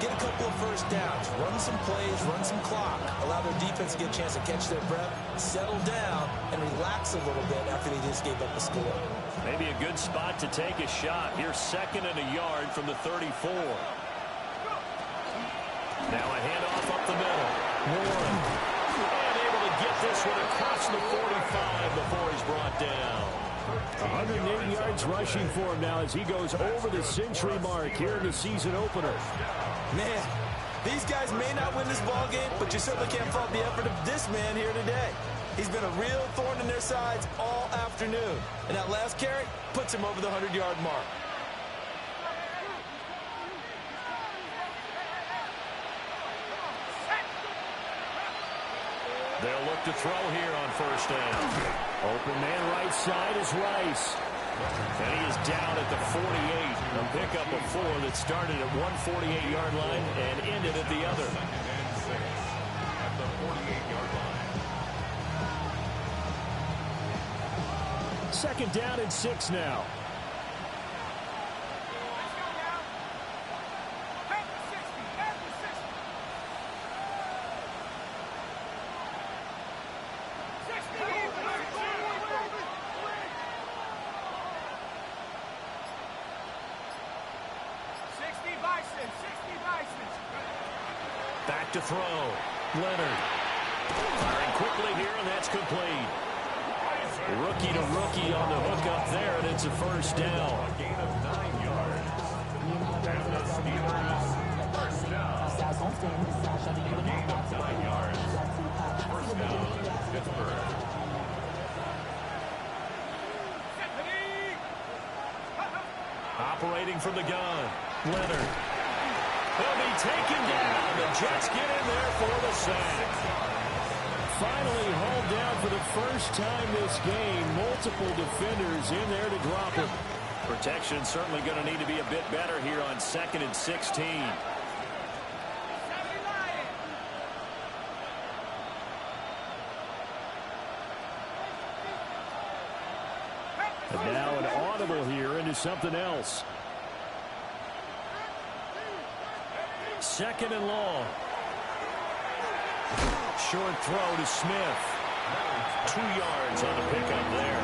get a couple of first downs, run some plays, run some clock, allow their defense to get a chance to catch their breath, settle down, and relax a little bit after they just gave up a score. Maybe a good spot to take a shot. Here's 2nd and a yard from the 34. Now a handoff up the middle. Warren. And able to get this one across the 45 before he's brought down. 180 yards rushing for him now as he goes over the century mark here in the season opener. Man, these guys may not win this ball game, but you certainly can't fault the effort of this man here today. He's been a real thorn in their sides all afternoon. And that last carry puts him over the 100-yard mark. They'll look to throw here on first down. Open man right side is Rice. And he is down at the 48. A pickup of 4 that started at 148-yard line and ended at the other. At the 48-yard line. 2nd down and 6 now. Back to throw. Leonard. Firing quickly here, and that's complete. Rookie to rookie on the hook up there, and it's a first down. A gain of 9 yards. And the Steelers, first down. A gain of 9 yards. First down, Pittsburgh. Operating from the gun. Leonard. He'll be taken down. The Jets get in there for the sack. Finally hauled down for the first time this game. Multiple defenders in there to drop him. Protection certainly going to need to be a bit better here on 2nd and 16. And now an audible here into something else. 2nd and long. Short throw to Smith. 2 yards on the pickup there.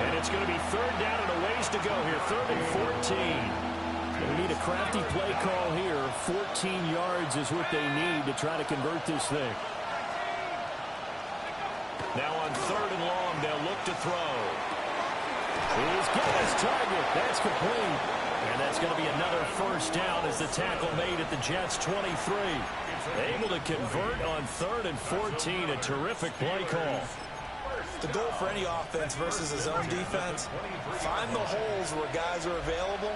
And it's going to be 3rd down and a ways to go here. 3rd and 14. And we need a crafty play call here. 14 yards is what they need to try to convert this thing. Now on 3rd and long, they'll look to throw. He's got his target. That's complete. And that's going to be another first down as the tackle made at the Jets' 23. Able to convert on 3rd and 14. A terrific play call. The goal for any offense versus his own defense, find the holes where guys are available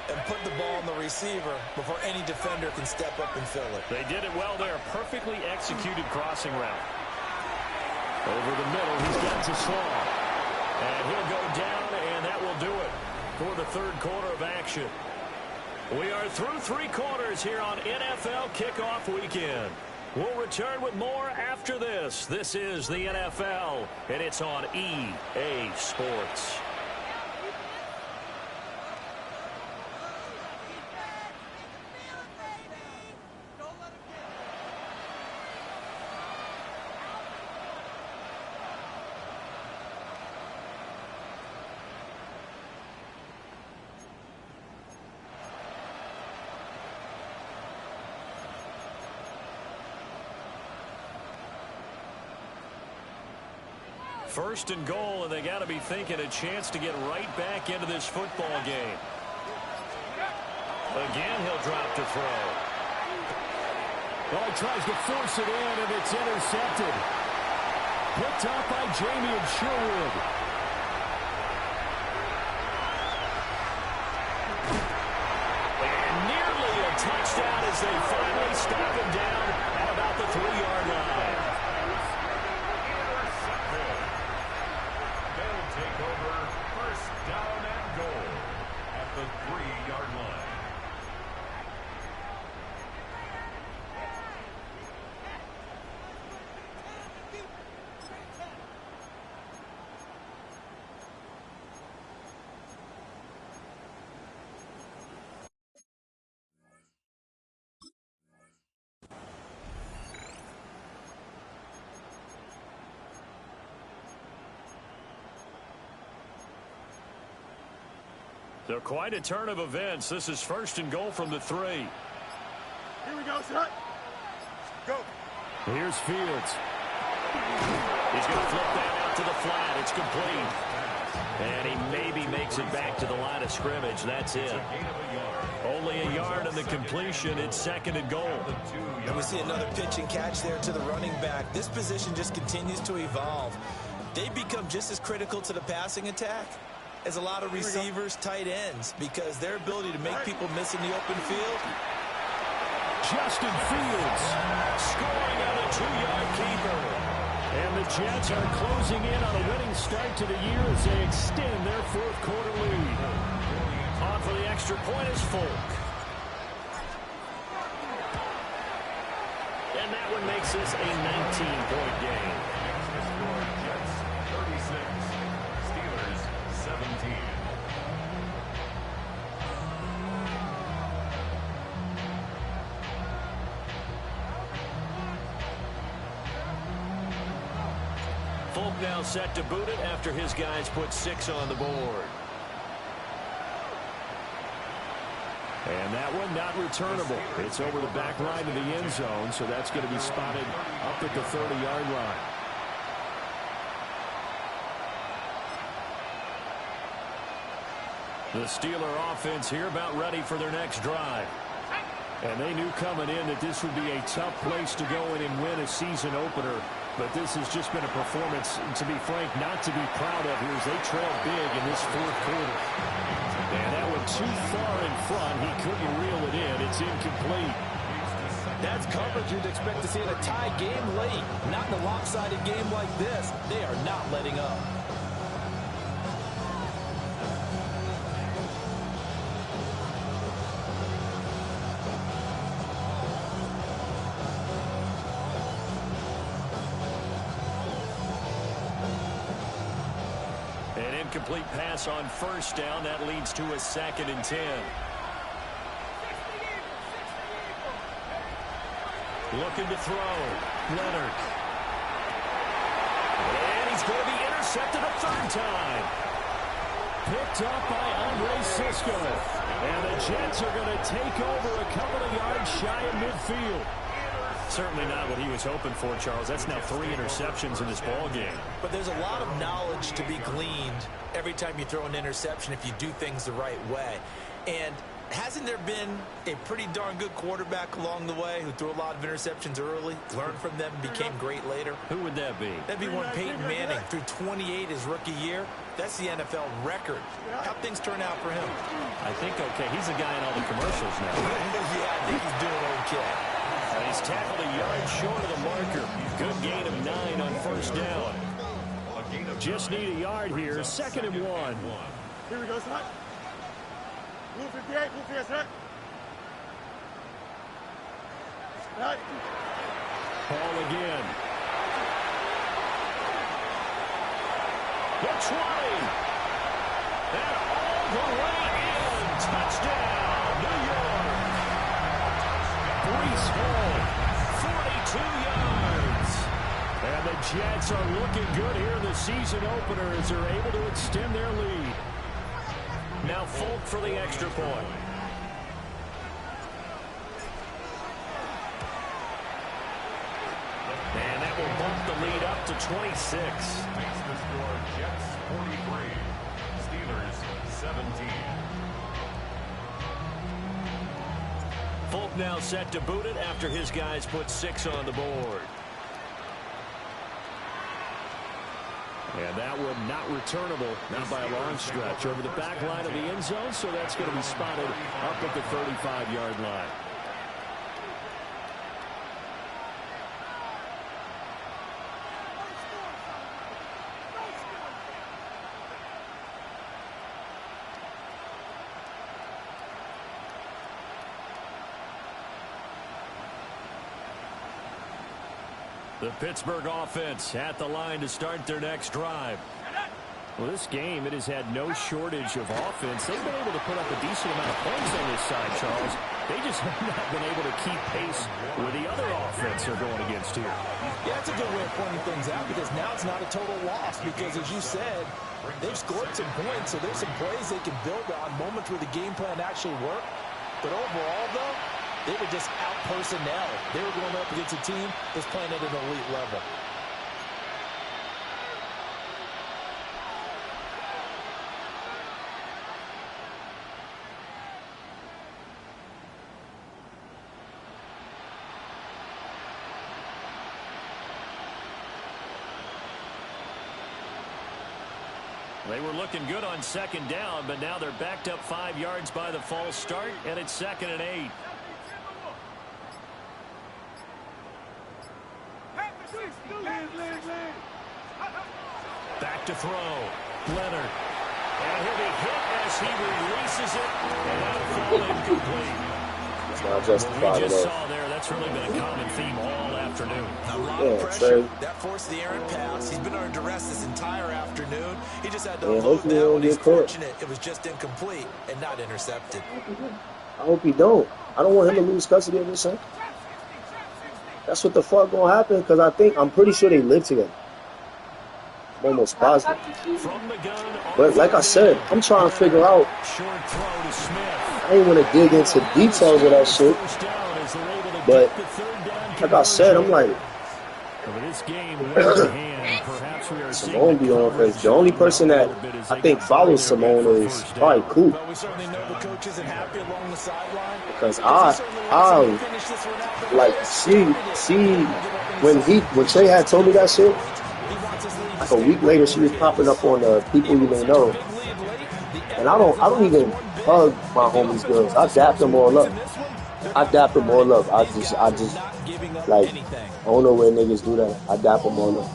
and put the ball on the receiver before any defender can step up and fill it. They did it well there. Perfectly executed crossing route. Over the middle, he's got to Slaw. And he'll go down, and that will do it for the 3rd quarter of action. We are through 3 quarters here on NFL Kickoff Weekend. We'll return with more after this. This is the NFL, and it's on EA Sports. First and goal, and they got to be thinking a chance to get right back into this football game. Again, he'll drop to throw. Well, he tries to force it in, and it's intercepted. Picked up by Jamie and Sherwood. So quite a turn of events. This is 1st and goal from the 3. Here we go, son. Go. Here's Fields. He's going to flip that out to the flat. It's complete. And he maybe makes it back to the line of scrimmage. That's it. Only a yard on the completion. It's 2nd and goal. And we see another pitch and catch there to the running back. This position just continues to evolve. They become just as critical to the passing attack as a lot of receivers, tight ends, because their ability to make people miss in the open field. Justin Fields scoring on a 2-yard keeper. And the Jets are closing in on a winning start to the year as they extend their 4th quarter lead. On for the extra point is Folk. And that one makes this a 19-point game. Jets 36, Steelers 17. Folk now set to boot it after his guys put 6 on the board. And that one not returnable. It's over the back line of the end zone, so that's going to be spotted up at the 30-yard line. The Steeler offense here about ready for their next drive. And they knew coming in that this would be a tough place to go in and win a season opener. But this has just been a performance, to be frank, not to be proud of here as they trail big in this 4th quarter. And that one too far in front. He couldn't reel it in. It's incomplete. That's coverage you'd expect to see in a tie game late. Not in a lopsided game like this. They are not letting up. Complete pass on 1st down. That leads to a 2nd and 10. Looking to throw. Leonard. And he's going to be intercepted a 3rd time. Picked up by Andre Sisco. And the Jets are going to take over a couple of yards shy of midfield. Certainly not what he was hoping for, Charles. That's now 3 interceptions in this ball game. But there's a lot of knowledge to be gleaned every time you throw an interception if you do things the right way. And hasn't there been a pretty darn good quarterback along the way who threw a lot of interceptions early, learned from them, and became great later? Who would that be? That'd be one Peyton Manning, threw 28 his rookie year. That's the NFL record. How'd things turn out for him? I think okay. He's a guy in all the commercials now. Yeah, I think he's doing okay. And he's tackled a yard short of the marker. Good gain of 9 on 1st down. Just need a yard here. 2nd and 1. Here we go, son. Blue 58, blue 58, son. Right. Ball again. The 20. And all the way in. Touchdown, New York. Brees Hall, 42 yards. And the Jets are looking good here in the season opener as they're able to extend their lead. Now Folk for the extra point. And that will bump the lead up to 26. Makes the score Jets 43, Steelers 17. Folk now set to boot it after his guys put 6 on the board. And that one not returnable, not by a long stretch, over the back line of the end zone, so that's going to be spotted up at the 35-yard line. The Pittsburgh offense at the line to start their next drive. Well, this game, it has had no shortage of offense. They've been able to put up a decent amount of points on this side, Charles. They just have not been able to keep pace with the other offense they're going against here. Yeah, that's a good way of pointing things out because now it's not a total loss because, as you said, they've scored some points, so there's some plays they can build on, moments where the game plan actually worked. But overall, though, they were just out-personnel. They were going up against a team that's playing at an elite level. They were looking good on second down, but now they're backed up 5 yards by the false start, and it's 2nd and 8. Back to throw. Leonard. And he'll be hit as he releases it, and that'll fall incomplete. It's not justified. We just saw there, that's really been a common theme all afternoon. A lot of pressure. That forced the errant pass. He's been under duress this entire afternoon. He just had to unload that one. He's fortunate it was just incomplete and not intercepted. I hope he don't. I don't want him to lose custody of this thing. That's what the fuck gonna happen because I'm pretty sure they live together. I'm almost positive. But like I said, I'm trying to figure out. I ain't want to dig into details of that shit. But like I said, I'm like, Simone be on because the only person that I think follows Simone is probably Coop. Because I like see when Trey had told me that shit, like a week later she was popping up on People You May Know. And I don't even hug my homies girls. I dap them all up. I just like, I don't know where niggas do that. I dap them all up.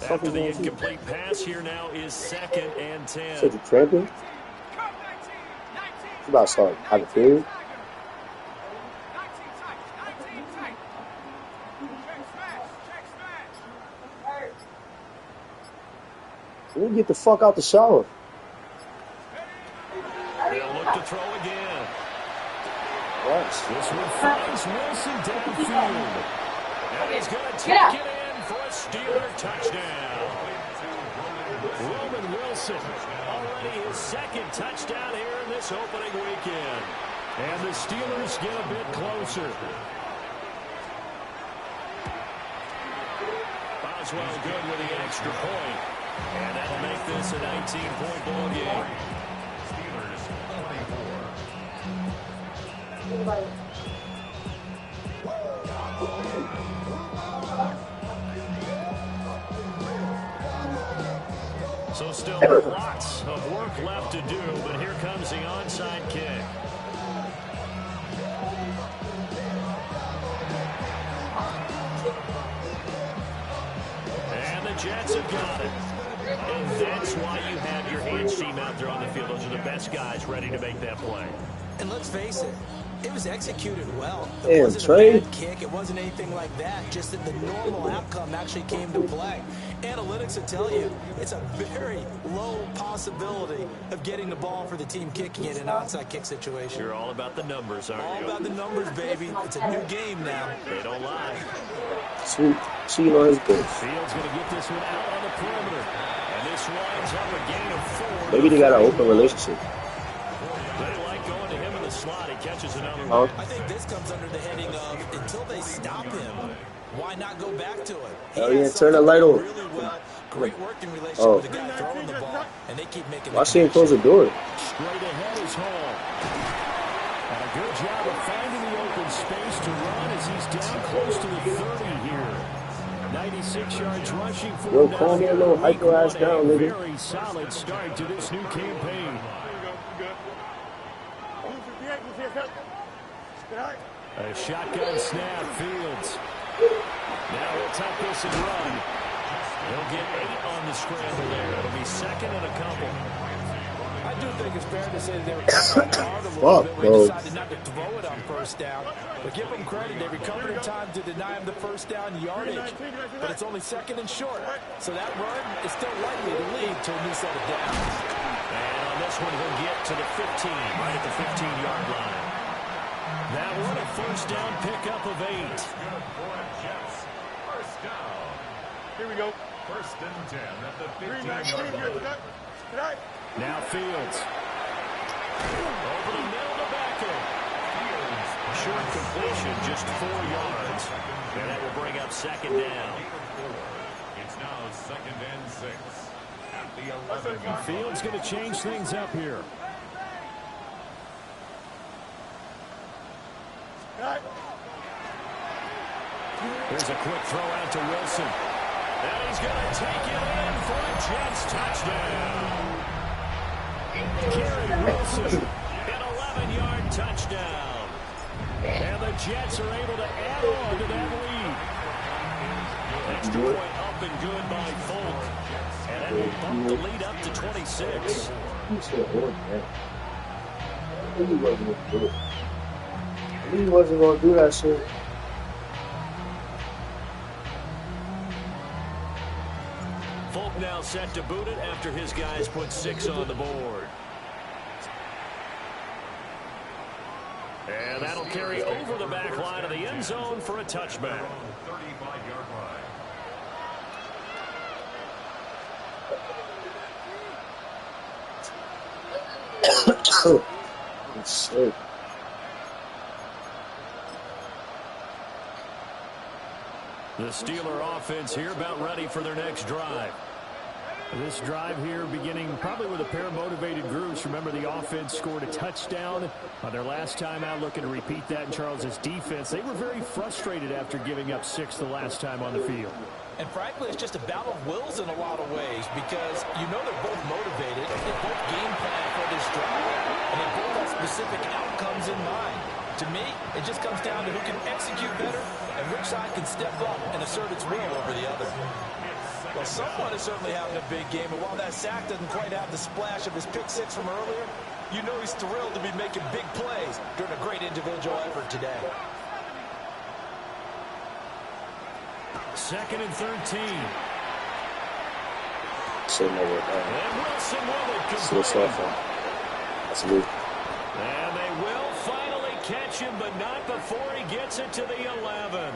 After the incomplete pass, here now is 2nd and 10. So you cramping? You about to start having a period? Let me get the fuck out the shower. They'll look to throw again. Watch. This one finds Wilson downfield. And he's going to take it in for a Steeler touchdown. Roman Wilson, already his 2nd touchdown here in this opening weekend. And the Steelers get a bit closer. Boswell good with the extra point. And that'll make this a 19-point ball game. So still lots of work left to do, but here comes the onside kick. And the Jets have got it. And that's why you have your hands team out there on the field. Those are the best guys ready to make that play. And let's face it, it was executed well. It wasn't a bad kick. It wasn't anything like that. Just that the normal outcome actually came to play. Analytics will tell you it's a very low possibility of getting the ball for the team kicking it in an onside kick situation. You're all about the numbers, aren't you? All about the numbers, baby. It's a new game now. They don't lie. Sweet on his bench. Field's going to get this one out on the perimeter. And this winds up a gain of 4. Maybe they got an open relationship. They like going to him in the slot. He catches another one. I think this comes under the heading of until they stop him, why not go back to it? Oh yeah, turn the light on. Really well. Great working relationship with the guy throwing the ball, and they keep making. I see him close the door. Straight ahead is Hall. And a good job of finding the open space to run as he's down close to the 30 here. 96 yards rushing for Yo, calm your little hyper ass down, nigga. Very solid start to this new campaign. A shotgun snap, Fields. Now he'll take this and run. He'll get 8 on the scramble there. It'll be 2nd and a couple. I do think it's fair to say that they were caught hard a little bit when they decided not to throw it on first down. But give them credit. They recovered in time to deny him the first down yardage. But it's only 2nd and short. So that run is still likely to lead to a new set of downs. And on this one, he'll get to the 15, right at the 15-yard line. That one a first down pickup of 8. First down. Here we go. First and 10 at the Green man, 15-yard green line. good. Tonight. Now Fields. Over the middle to Becker. Short completion, just 4 yards. And that will bring up second down. It's now second and 6 at the 11-yard Fields going to change things up here. Tonight. Here's a quick throw out to Wilson. And he's going to take it in for a Jets touchdown. Gary Wilson, an 11-yard touchdown. And the Jets are able to add on to that lead. Extra point up and good by Folk. And that will bump the lead up to 26. He wasn't going to do that shit. Folk now set to boot it after his guys put 6 on the board. And that'll carry over the back line of the end zone for a touchback. 35-yard line. Shit. The Steeler offense here about ready for their next drive. This drive here beginning probably with a pair of motivated groups. Remember, the offense scored a touchdown on their last time out, looking to repeat that in Charles's defense. They were very frustrated after giving up 6 the last time on the field. And frankly, it's just a battle of wills in a lot of ways because you know they're both motivated. They both game plan for this drive, and they both have specific outcomes in mind. To me, it just comes down to who can execute better and which side can step up and assert its will over the other. Well, someone is certainly having a big game, and while that sack doesn't quite have the splash of his pick 6 from earlier, you know he's thrilled to be making big plays during a great individual effort today. Second and 13. Shit, no way. And Wilson will That's complete. That's good. And they will finally catch him, but not before he gets it to the 11.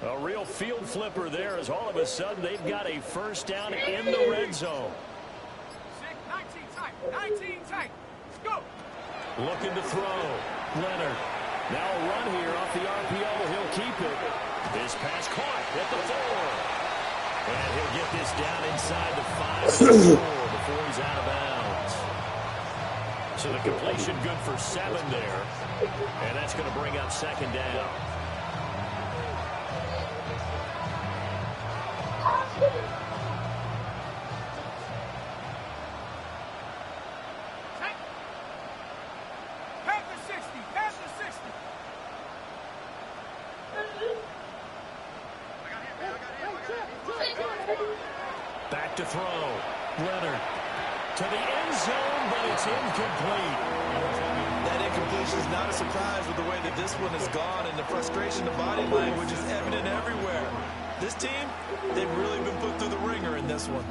A real field flipper there as all of a sudden they've got a first down in the red zone. 19 tight. 19 tight. Let's go. Looking to throw. Leonard. Now a run here off the RPO, but he'll keep it. This pass caught at the 4. And he'll get this down inside the 5 before he's out of bounds. So the completion good for 7 there. And that's going to bring up second down. Back to throw. Leonard to the end zone, but it's incomplete. That incompletion is not a surprise with the way that this one has gone, and the frustration, the body language is evident everywhere. This team, they've really been put through the ringer in this one.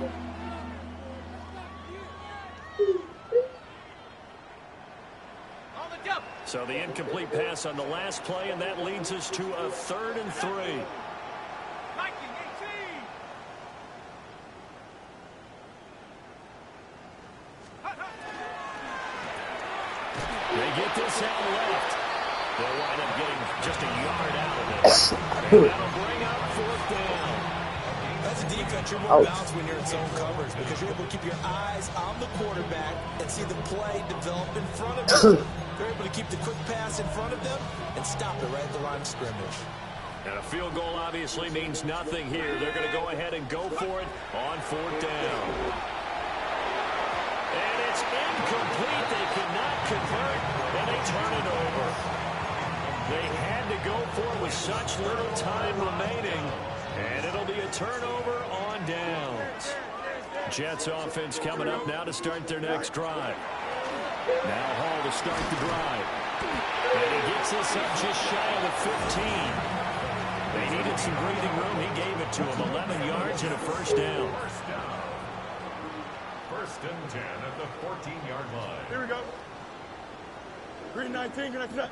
So the incomplete pass on the last play, and that leads us to a 3rd and 3. They get this out left. They'll wind up getting just a yard out of it. And that'll bring up 4th down. That's a defense you're more balanced when you're in zone coverage because you're able to keep your eyes on the quarterback and see the play develop in front of you. They're able to keep the quick pass in front of them and stop it right at the line of scrimmage. And a field goal obviously means nothing here. They're going to go ahead and go for it on 4th down. And It's incomplete. They cannot convert, and they turn it over. They had to go for it with such little time remaining, and it'll be a turnover on downs. Jets offense coming up now to start their next drive. Now Hall to start the drive. And he gets this up just shy of the 15. They needed some breathing room. He gave it to him. 11 yards and a first down. First and 10 at the 14-yard line. Here we go. Green 19, green 19.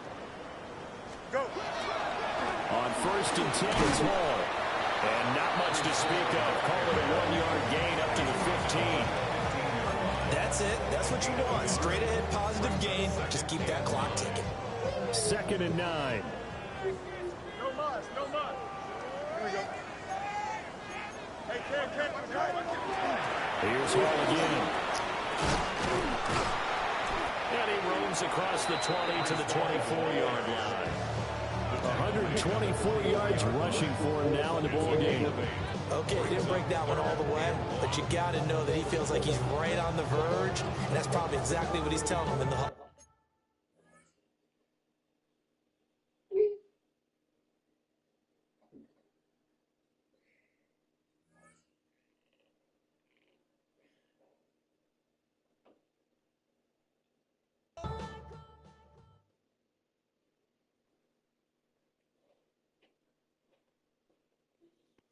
Go. On first and 10, it's Hall. And not much to speak of. Call it a 1-yard gain up to the 15. That's it. That's what you want. Straight ahead positive gain. Just keep that clock ticking. 2nd and 9. No muss, no muss. Here we go. Hey, Cam. Here's Hall again. And he roams across the 20 to the 24-yard line. 124 yards rushing for him now in the ball game. Okay, he didn't break that one all the way, but you got to know that he feels like he's right on the verge, and that's probably exactly what he's telling him in the huddle.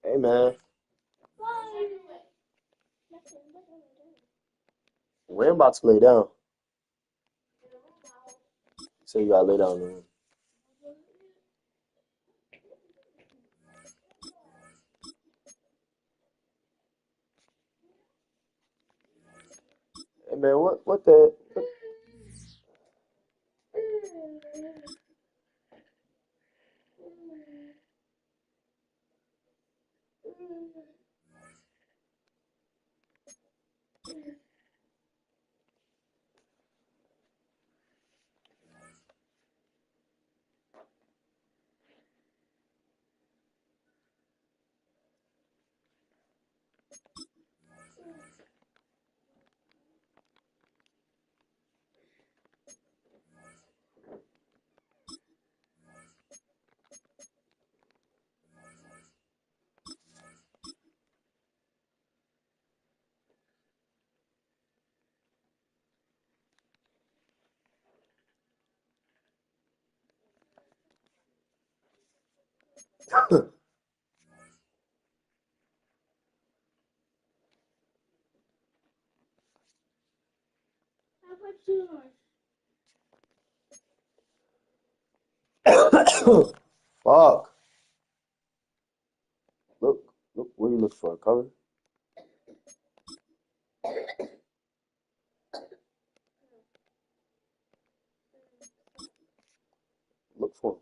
Hey, man. We're about to lay down. So you gotta lay down, man. Hey, man, what the... What? Fuck. Look, what do you look for? Cover? Look for him.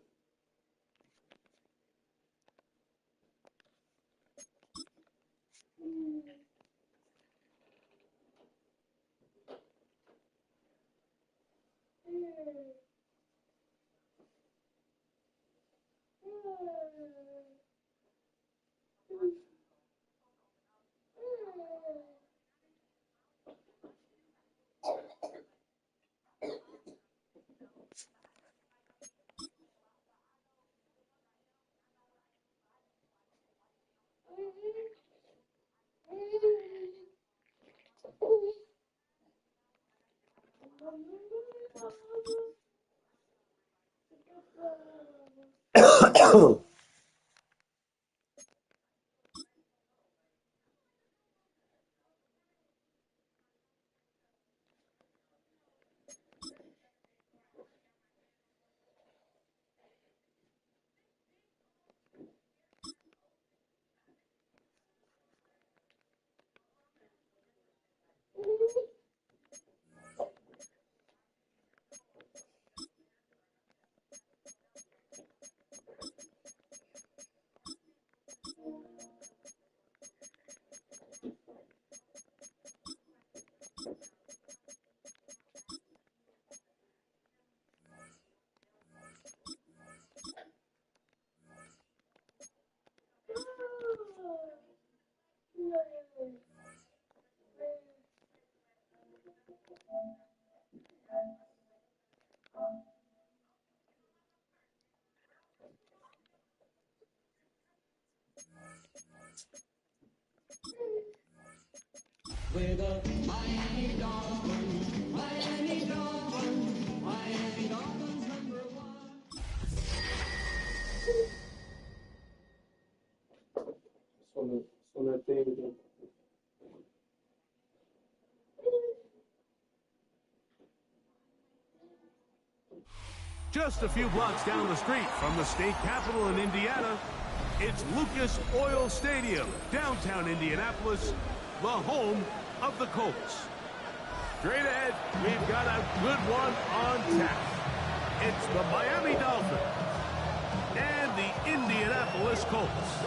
On that thing again. Just a few blocks down the street from the state capitol in Indiana, it's Lucas Oil Stadium, downtown Indianapolis, the home of the Colts. Straight ahead, we've got a good one on tap. It's the Miami Dolphins and the Indianapolis Colts.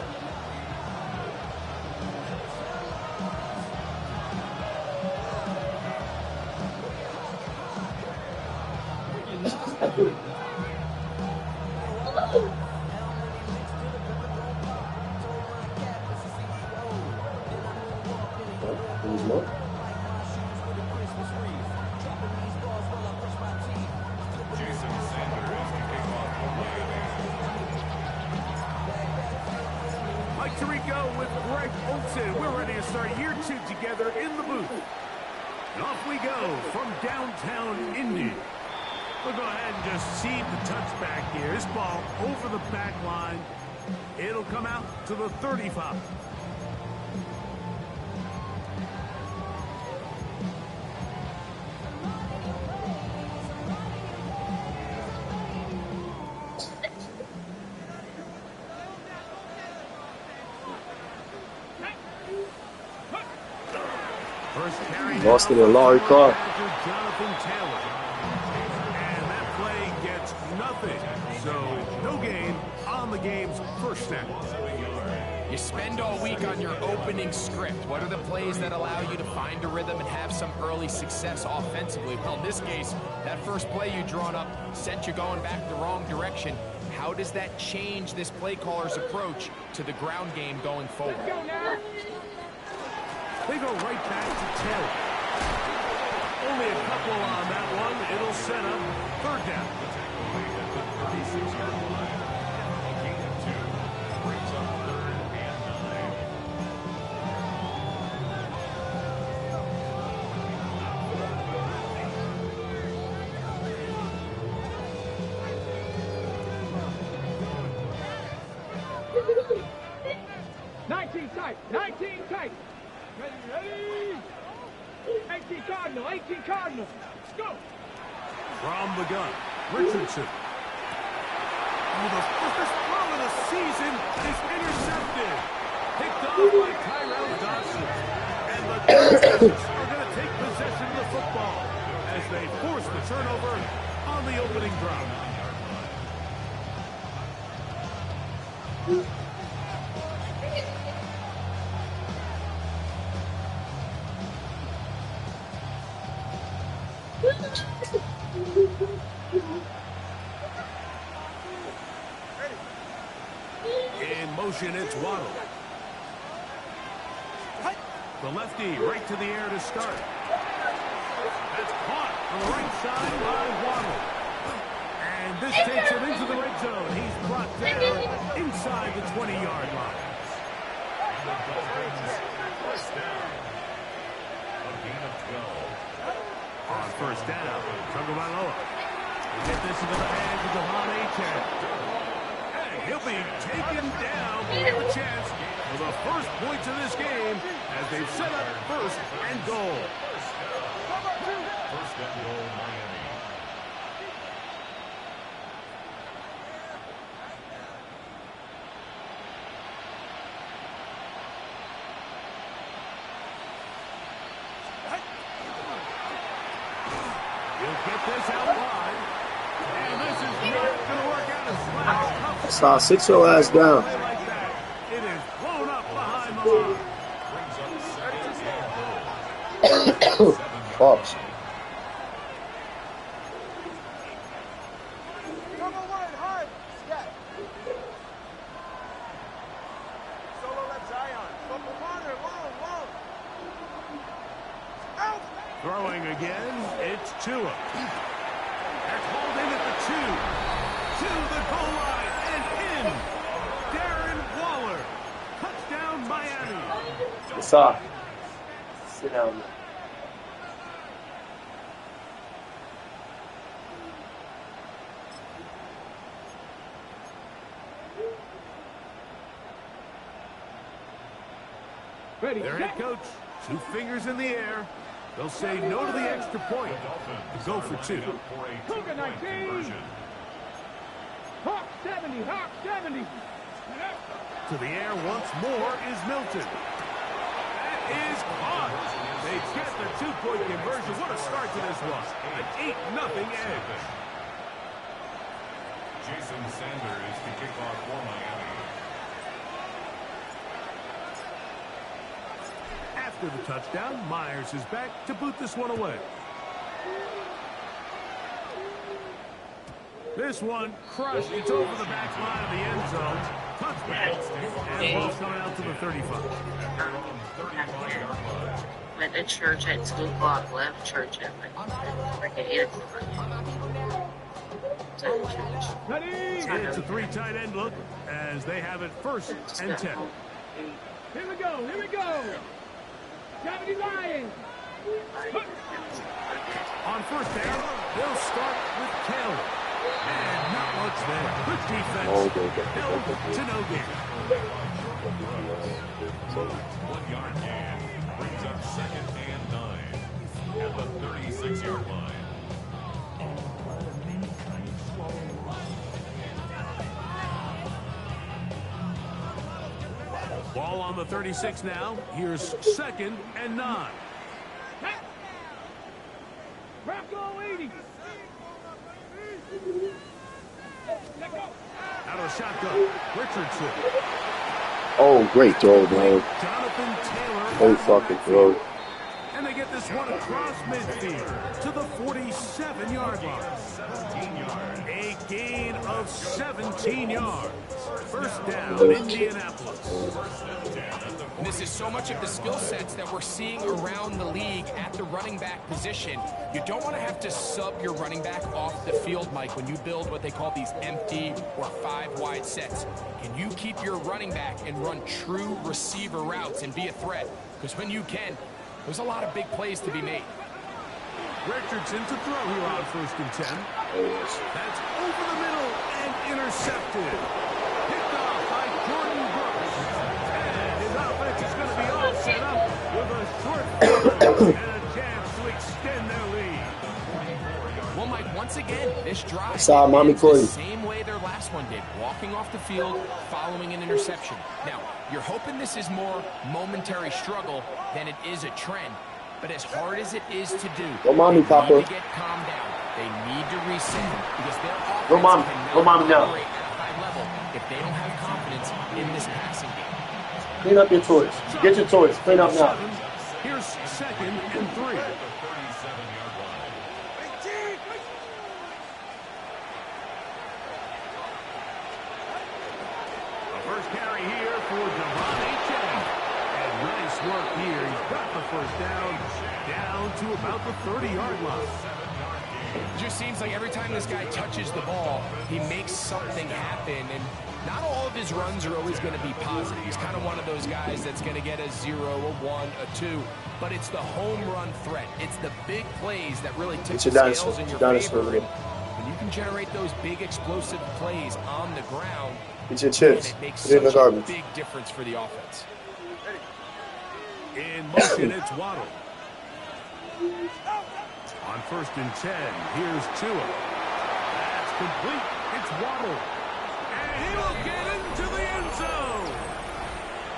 We're ready to start year 2 together in the booth. And off we go from downtown Indy. We'll go ahead and just seed the touchback here. This ball over the back line. It'll come out to the 35. Lost it in Larry Clark. Jonathan Taylor. And that play gets nothing. So no gain on the game's first snap. You spend all week on your opening script. What are the plays that allow you to find a rhythm and have some early success offensively? Well, in this case, that first play you drawn up sent you going back the wrong direction. How does that change this play caller's approach to the ground game going forward? They go right back to Taylor. Only a couple on that one. It'll set up third down. 36-yard line. Gain of 2. Brings up 3rd and 19 tight, 19 tight. Ready? 18 Cardinal, 18 Cardinal. Let's go. From the gun, Richardson. Oh, the first throw of the season is intercepted. Picked off by Tyrell Dodson. And the Dolphins are going to take possession of the football as they force the turnover on the opening drive. In motion, it's Waddle. The lefty right to the air to start. That's caught on the right side by Waddle. And this takes him into the red zone. He's brought down inside the 20-yard line. And the Dolphins first down. A gain of 12. On first down, Tagovailoa. Get this into the hands of Devon Achane. And he'll be taken down with a chance for the first points of this game as they've set up first and goal. First and goal, Miami. Stop, 6 your ass down. It is blown up behind the line. Fox. Come on, wide, hard. Step. Solo left Zion. Fumble corner, long. Out. Throwing again, it's Tua. That's hauled in at the 2. To the goal line and in. Darren Waller. Touchdown, Miami. It's off. Sit down. Ready. Their head coach, 2 fingers in the air. They'll say no to the extra point to go for 2. Cougar 19. Hawk 70, Hawk 70. To the air once more is Milton. That is caught. They get the 2-point conversion. What a start to this one. An 8-0 edge. Jason Sanders to kick off for Miami. After the touchdown, Myers is back to boot this one away. This one crushed. It's over the back line of the end zone. Touchback. And ball's coming out to the 35. Went to church at 2 o'clock, left church at like 8 o'clock. It's a 3 tight end look as they have it first and 10. Here we go, here we go. 70 Lions. On first down, they'll start with Taylor. And not much there. Good defense. Held to no gain. 1 yard gain brings up 2nd and 9 at the 36-yard line. Ball on the 36 now. Here's 2nd and 9. Rocco 80. Out of shotgun. Richardson. Oh, great throw, man. Jonathan Taylor. Great fucking throw. And they get this one across midfield to the 47-yard line. A gain of 17 yards. First down, Indianapolis. This is so much of the skill sets that we're seeing around the league at the running back position. You don't want to have to sub your running back off the field, Mike, when you build what they call these empty or 5-wide sets. Can you keep your running back and run true receiver routes and be a threat? Because when you can, there's a lot of big plays to be made. Richardson to throw here on 1st and 10. That's over the middle and intercepted. Picked off by Jordan Brooks. And his offense is going to be all set up with a short field and a chance to extend their lead. Well, Mike, once again, this drive ends the same way their last one did, walking off the field, following an interception. Now, you're hoping this is more momentary struggle than it is a trend. But as hard as it is to do, go mommy, Papa. They need to get calmed down. They need to reset because their offense go mommy now. Operate at a high level if they don't have confidence in this passing game. Clean up your toys. Get your toys. Clean up now. Here's 2nd and 3. First carry here for Devon Achane. And nice work here. He's got the first down to about the 30-yard line. It just seems like every time this guy touches the ball, he makes something happen. And not all of his runs are always going to be positive. He's kind of one of those guys that's going to get a 0, a 1, a 2. But it's the home run threat. It's the big plays that really tip the scales in your favor. When you can generate those big explosive plays on the ground, get your chips. It makes Put it in the such a garbage. big difference for the offense. In motion, it's Waddle. On 1st and 10, here's Tua. That's complete. It's Waddle. And he will get into the end zone.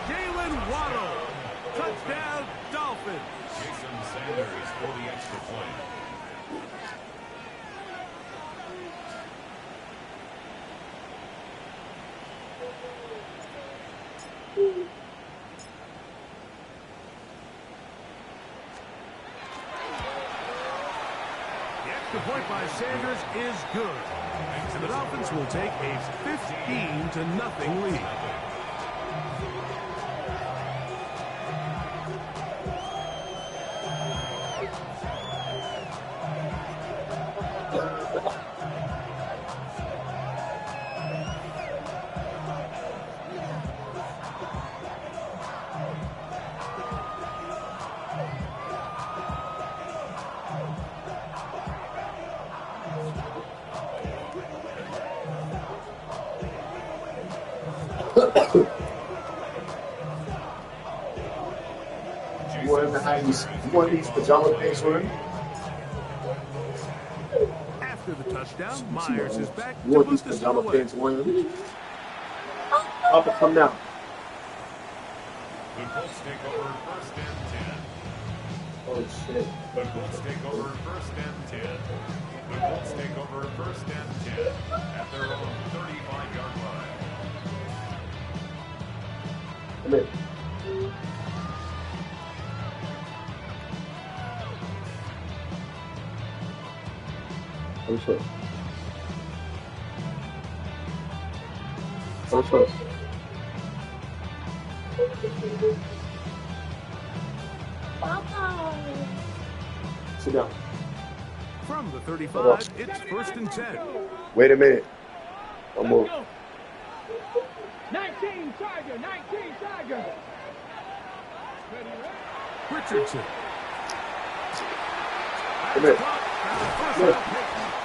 Jalen Waddle. Touchdown, Dolphins. Jason Sanders for the extra point. The point by Sanders is good. And the Dolphins will take a 15-0 lead. You want these pajama pants on? After the touchdown, Myers is back You to want put these this one pajama away. pants on? Up and come down. The Colts take over first and 10. Oh shit. The Colts take over first and 10. The Colts take over first and 10 at their own 35-yard line. Come here. I'm sure. I'm sure. Sit down. From the 35, it's first and 10. Wait a minute. One more. 19 Tiger, 19 Tiger. Richardson. Come here.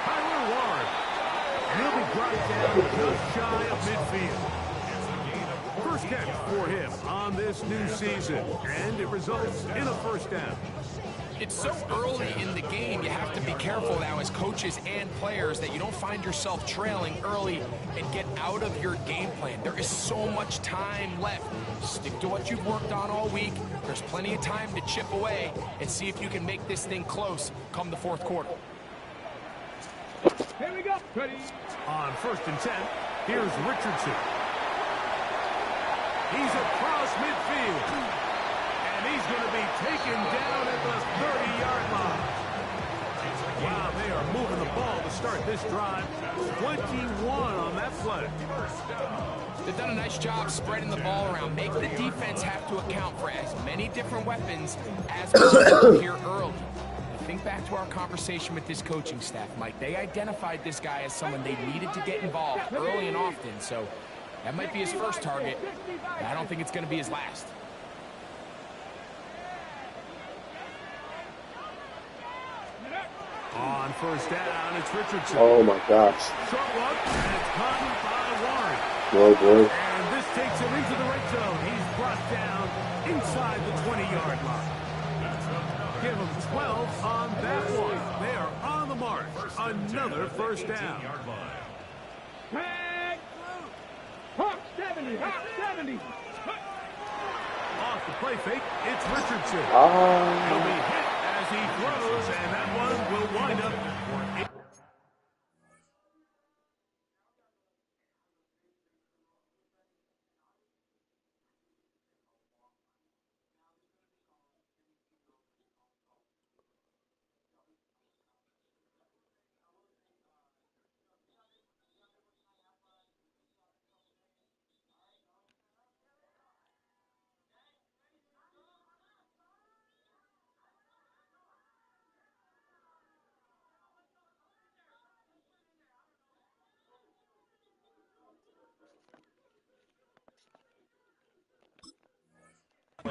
Tyler Warren. He'll be brought down just shy of midfield. First catch for him on this new season, and it results in a first down. It's so early in the game, you have to be careful now as coaches and players that you don't find yourself trailing early and get out of your game plan. There is so much time left. Stick to what you've worked on all week. There's plenty of time to chip away and see if you can make this thing close come the fourth quarter. Here we go. Ready. On first and 10, here's Richardson. He's across midfield. And he's going to be taken down at the 30-yard line. Wow, they are moving the ball to start this drive. 21 on that play. They've done a nice job spreading the ball around. Make the defense have to account for as many different weapons as possible here early. Think back to our conversation with this coaching staff, Mike. They identified this guy as someone they needed to get involved early and often, so that might be his first target. But I don't think it's going to be his last. On first down, it's Richardson. Oh my gosh. Short one, and it's caught by Warren. Oh boy. And this takes him into the red zone. He's brought down inside the 20-yard line. Give him 12 on that one. They are on the mark. Another first down. Hawk 70, Hawk 70. Off the play fake, it's Richardson. He'll be hit as he throws, and that one will wind up.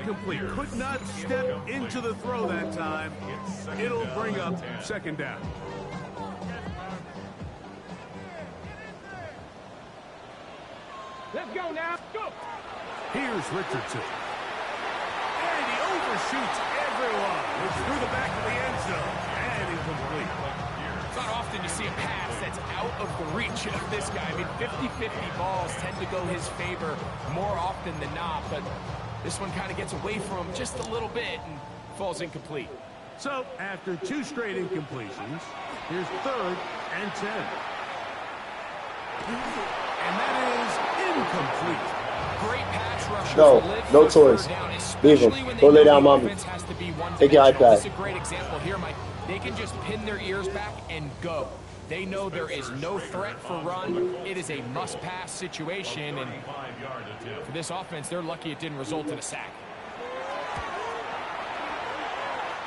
Complete. Could not step into the throw that time. It'll bring up second down. Let's go now. Go. Here's Richardson. And he overshoots everyone. It's through the back of the end zone. And incomplete. It's not often you see a pass that's out of the reach of this guy. I mean, 50-50 balls tend to go his favor more often than not, but this one kind of gets away from him just a little bit and falls incomplete. So, after two straight incompletions, here's third and 10. And that is incomplete. Great pass rushers. No toys. Leave him. Go lay down, mommy. Take your iPad. This is a great example here, Mike. They can just pin their ears back and go. They know there is no threat for run. It is a must-pass situation, and for this offense, they're lucky it didn't result in a sack.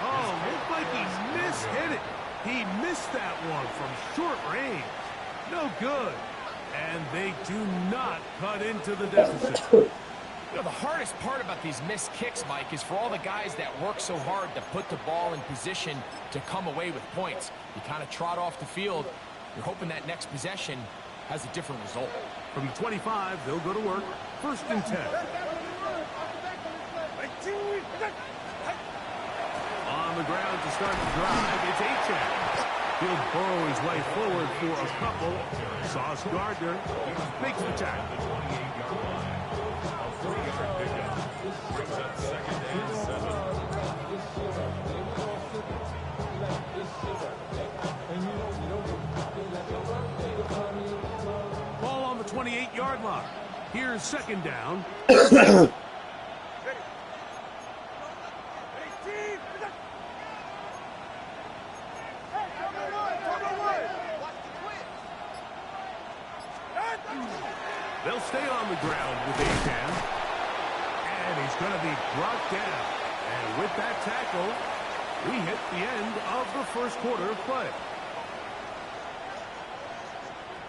Oh, looked like he mishit it. He missed that one from short range. No good. And they do not cut into the deficit. You know, the hardest part about these missed kicks, Mike, is for all the guys that work so hard to put the ball in position to come away with points. You kind of trot off the field. You're hoping that next possession has a different result. From the 25, they'll go to work. 1st and 10. On the ground to start the drive, it's Achane. He'll burrow his way forward for a couple. Sauce Gardner makes the tackle. Ball on the 28-yard line. Here's 2nd down. They'll stay on the ground with Achane. And he's going to be brought down. And with that tackle, we hit the end of the 1st quarter of play.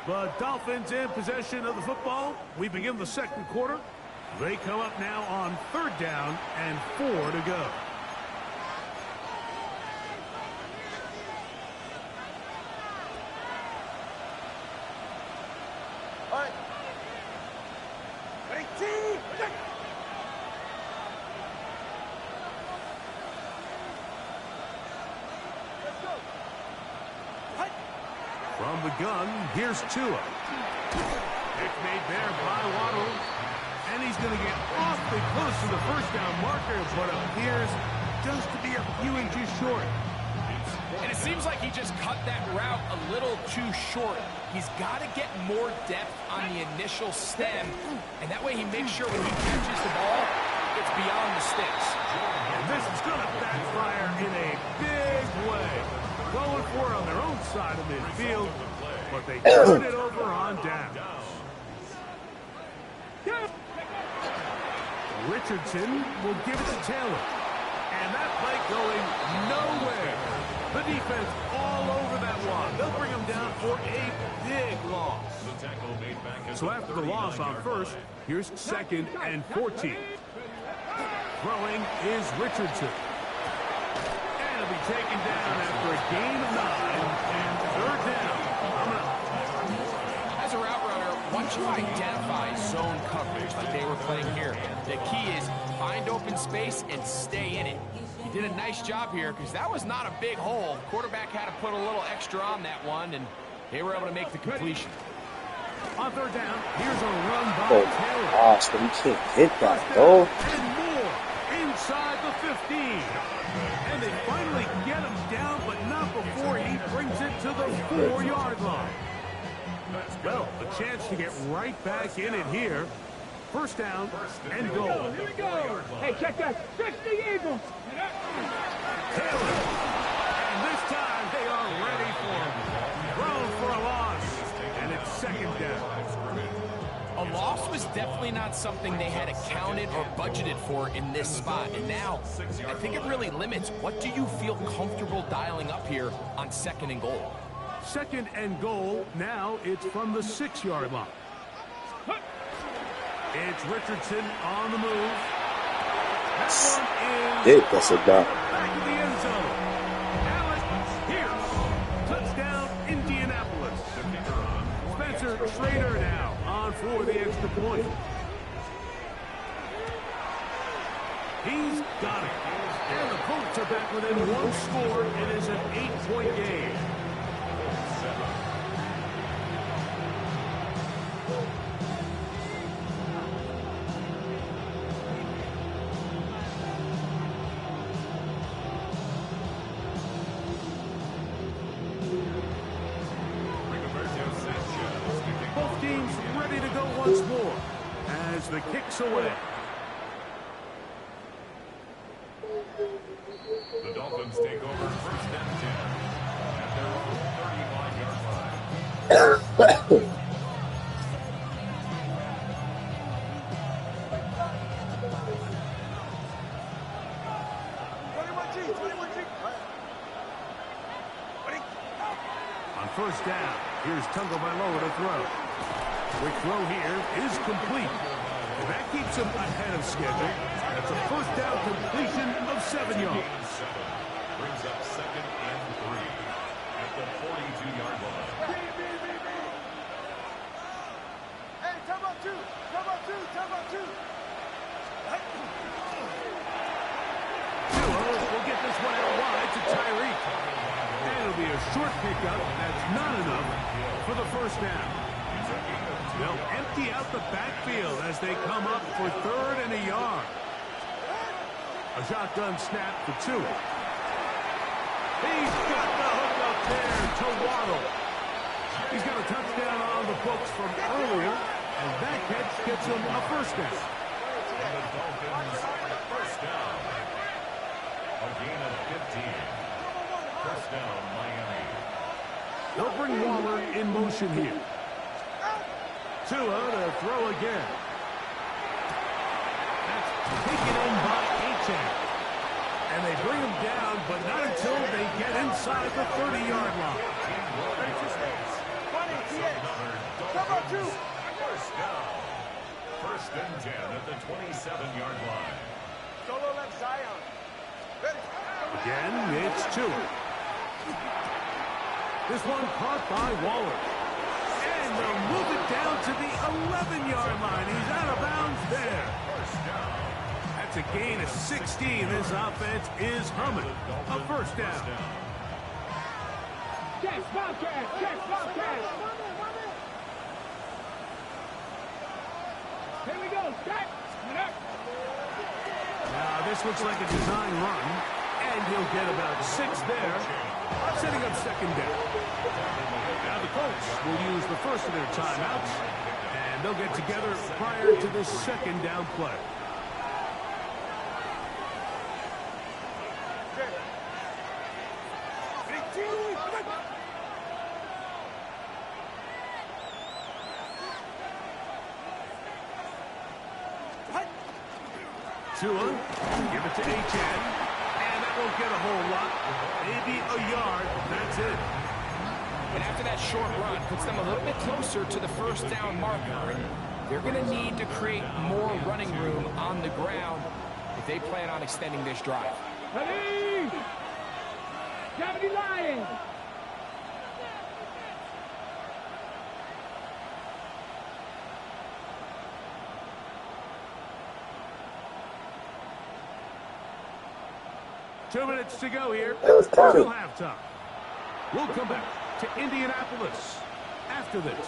The Dolphins in possession of the football. We begin the 2nd quarter. They come up now on 3rd down and 4 to go. From the gun, here's Tua. It's made there by Waddle. And he's going to get awfully close to the 1st down marker, but appears just to be a few inches short. And it seems like he just cut that route a little too short. He's got to get more depth on the initial stem, and that way he makes sure when he catches the ball, it's beyond the sticks. And this is going to backfire in a big way. Going for it on their own side of midfield, but they turn it over on downs. Richardson will give it to Taylor. And that play going nowhere. The defense all over that one. They'll bring him down for a big loss. So after the loss on 1st, here's 2nd and 14. Throwing is Richardson. And he'll be taken down after a gain of 9 and 3rd down. As a route runner, once you identify zone coverage like they were playing here, the key is find open space and stay in it. He did a nice job here because that was not a big hole. Quarterback had to put a little extra on that one, and they were able to make the completion. On 3rd down, here's a run by Taylor. Gosh, but he can't hit that, though. And more inside the 15. And they finally get him down, but not before he brings it to the 4-yard line. Well, a chance to get right back in it here. 1st down and goal. Here we go. Hey, check that. 60 Eagles. Taylor. And this time they are ready for him. Thrown for a loss. And it's 2nd down. A loss was definitely not something they had accounted or budgeted for in this spot. And now, I think it really limits what do you feel comfortable dialing up here on 2nd and goal. 2nd and goal. Now it's from the 6-yard line. It's Richardson on the move. That one is That's a dot. back in the end zone. Alex Pierce. Touchdown, Indianapolis. Spencer Schrader now on for the extra point. He's got it. And the Colts are back within 1 score. It is an 8-point game. Both teams ready to go once more as the kick's away. The Dolphins take over 1st and 10 at their own 35-yard line. On 1st down, here's Tagovailoa to throw. Quick throw here is complete. And that keeps him ahead of schedule. That's a 1st down completion of 7 yards. Brings up 2nd and 3 at the 42-yard line. Will get this one out wide to Tyreek. And it'll be a short pickup. That's not enough for the first down. They'll empty out the backfield as they come up for 3rd and a yard. A shotgun snap for Tua. He's got the hook up there to Waddle. He's got a touchdown on the books from earlier, and that catch gets him a first down. And the Dolphins, first down. A gain of 15. First down, Miami. They'll bring Waller in motion here. Tua to throw again. That's taken in by Achan. And they bring him down, but not until they get inside the 30-yard line. First down. First and 10 at the 27-yard line. Again, it's Tua. This one caught by Waller. And they'll move it down to the 11-yard line. He's out of bounds there. First down. That's a gain of 16. This offense is humming. A first down. Catch, Bobcat! Catch, Bobcat! Here we go, Scott! Now, this looks like a design run, and he'll get about 6 there, setting up second down. Now the Colts will use the first of their timeouts, and they'll get together prior to the second down play. Tua, give it to Achan, and that won't get a whole lot. Maybe a yard, that's it. And after that short run, puts them a little bit closer to the first down marker. And they're going to need to create more running room on the ground if they plan on extending this drive. Ready! Deputy Lion! Two minutes to go here. That was Tommy. Still halftime. We'll come back to Indianapolis after this.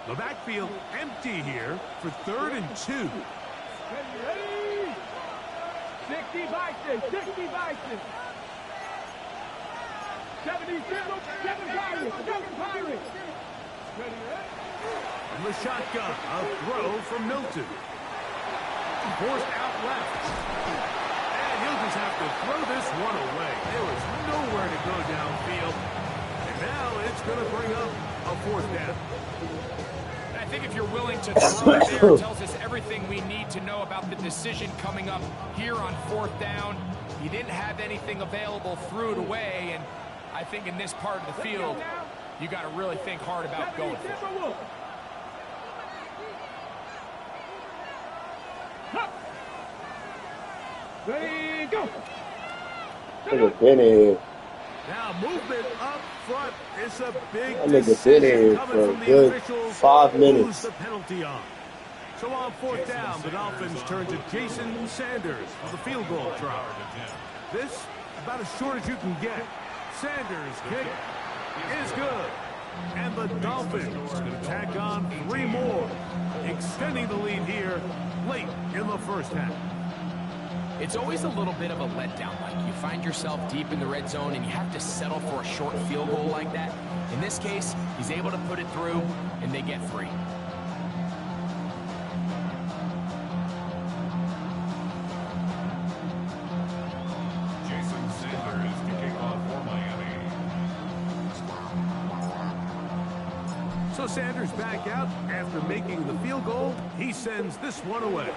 The backfield empty here for 3rd and 2. Ready! 60 Bison! 60 Bison! 77 Pirates! 7 Pirates! Ready, From the shotgun, a throw from Milton. Forced out left. And he'll just have to throw this one away. There was nowhere to go downfield. And now it's going to bring up a 4th down. I think if you're willing to throw it there, it tells us everything we need to know about the decision coming up here on 4th down. He didn't have anything available, threw it away, and I think in this part of the field, you got to really think hard about going for it. Ready, go! Nigga been here. Now movement up front. It's a big That nigga been decision here coming for from a the good officials. 5 Who's minutes. the penalty on? So on 4th down, the Dolphins turn to Jason Sanders for the field goal try. This about as short as you can get. Sanders' kick is good. And the Dolphins going to tack on 3 more, extending the lead here late in the first half. It's always a little bit of a letdown. Like you find yourself deep in the red zone and you have to settle for a short field goal like that. In this case, he's able to put it through and they get 3. Jason Sanders to kick off for Miami. So Sanders back out after making the field goal. He sends this one away.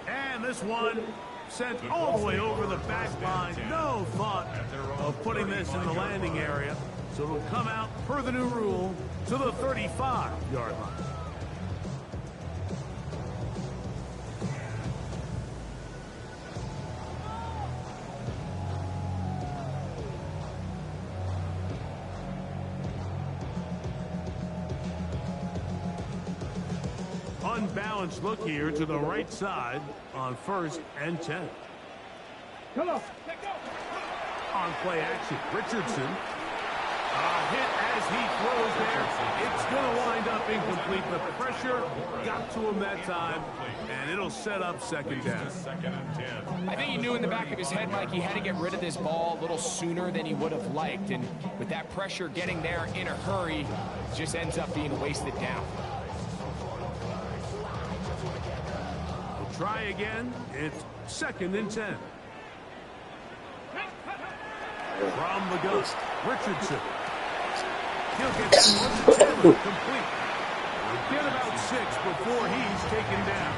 And this one sent all the way over the back line. No thought of putting this in the landing area. So it'll come out per the new rule to the 35-yard line. unbalanced look here to the right side on 1st and 10. Come on. On play action, Richardson. Hit as he throws there. It's going to wind up incomplete. The pressure got to him that time, and it'll set up 2nd down. I think he knew in the back of his head, Mike, he had to get rid of this ball a little sooner than he would have liked. And with that pressure getting there in a hurry, it just ends up being a wasted down. We'll try again. It's 2nd and 10. From the ghost, Richardson. He'll get that one to 10 complete. We'll get about 6 before he's taken down.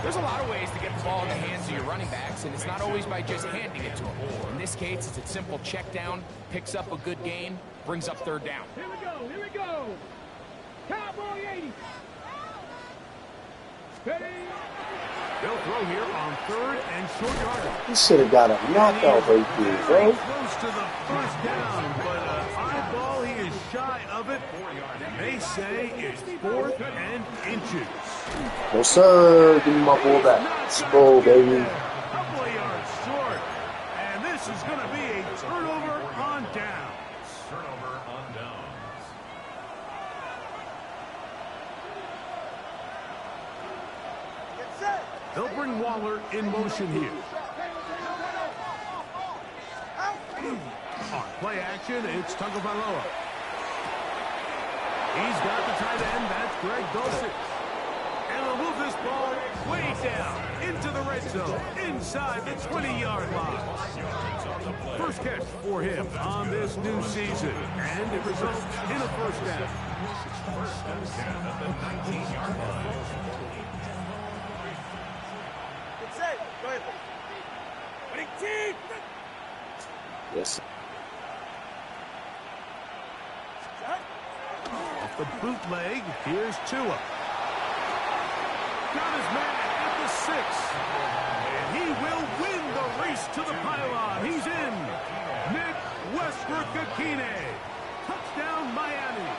There's a lot of ways to get the ball in the hands of your running backs, and it's not always by just handing it to them. In this case, it's a simple check down, picks up a good gain, brings up 3rd down. Here we go. Here we go. Cowboy 80. Ready. They'll throw here on 3rd and short yardage. He should have got a knockout right there, bro. Close to the 1st down, but high ball, he is shy of it. They say it's 4th and inches. No, sir. Give me my ball back. Let's go, baby. A couple of yards short, and this is going to be a turnover on downs. Turnover on downs. They'll bring Waller in motion here. On play action, it's Tagovailoa. He's got the tight end. That's Greg Dulcich. And they'll move this ball way down into the red zone, inside the 20-yard line. First catch for him on this new season, and it results in a 1st down. 1st and 10 at the 19-yard line. Go ahead. Yes. Off the bootleg, here's Tua. Got his man at the 6. And he will win the race to the pylon. He's in. Nick Westbrook-Akine. Touchdown, Miami.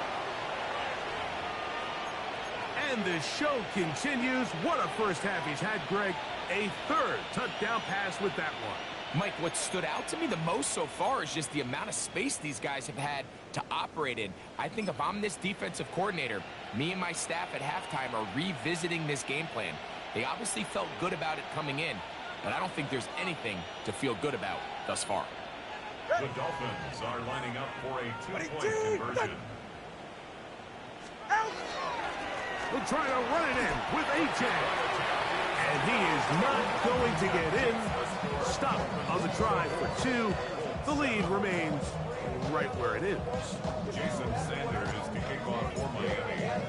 And the show continues. What a first half he's had, Greg. A 3rd touchdown pass with that one. Mike, what stood out to me the most so far is just the amount of space these guys have had to operate in. I think if I'm this defensive coordinator, me and my staff at halftime are revisiting this game plan. They obviously felt good about it coming in, but I don't think there's anything to feel good about thus far. The Dolphins are lining up for a 2-point conversion. We'll try to run it in with A.J. And he is not going to get in. Stop on the try for 2. The lead remains right where it is. Jason Sanders to kick off for Miami.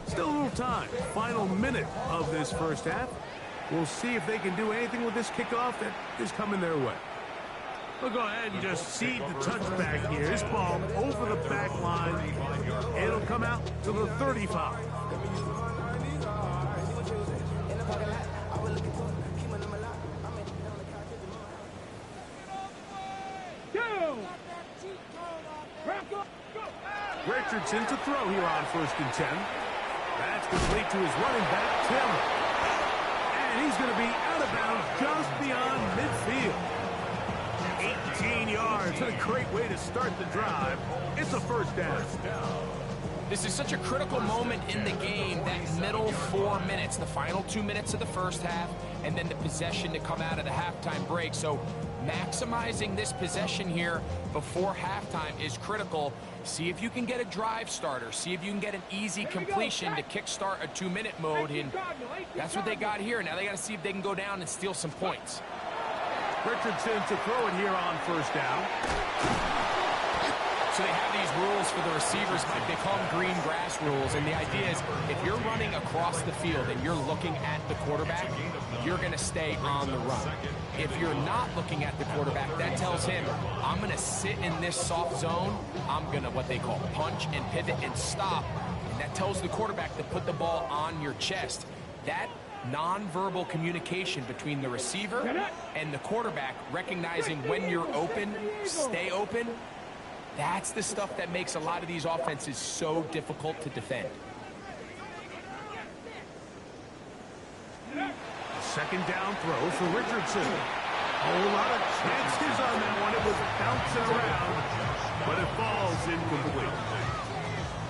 Still a little time. Final minute of this first half. We'll see if they can do anything with this kickoff that is coming their way. We'll go ahead and just seed the touchback here. This ball over the back line. It'll come out to the 35. Richardson to throw here on 1st and 10. That's complete to his running back, Tim. And he's going to be out of bounds just beyond midfield. 18 yards. A great way to start the drive. It's a 1st down. This is such a critical moment in the game, that middle 4 minutes, the final 2 minutes of the first half, and then the possession to come out of the halftime break. So maximizing this possession here before halftime is critical. See if you can get a drive starter. See if you can get an easy completion to kickstart a 2-minute mode. And that's what they got here. Now they got to see if they can go down and steal some points. Richardson to throw it here on 1st down. So they have these rules for the receivers, Mike. They call them green grass rules. And the idea is if you're running across the field and you're looking at the quarterback, you're going to stay on the run. If you're not looking at the quarterback, that tells him, I'm going to sit in this soft zone. I'm going to what they call punch and pivot and stop. And that tells the quarterback to put the ball on your chest. That nonverbal communication between the receiver and the quarterback, recognizing when you're open, stay open, that's the stuff that makes a lot of these offenses so difficult to defend. second down throw for Richardson. A whole lot of chances on that one. It was bouncing around, but it falls incomplete.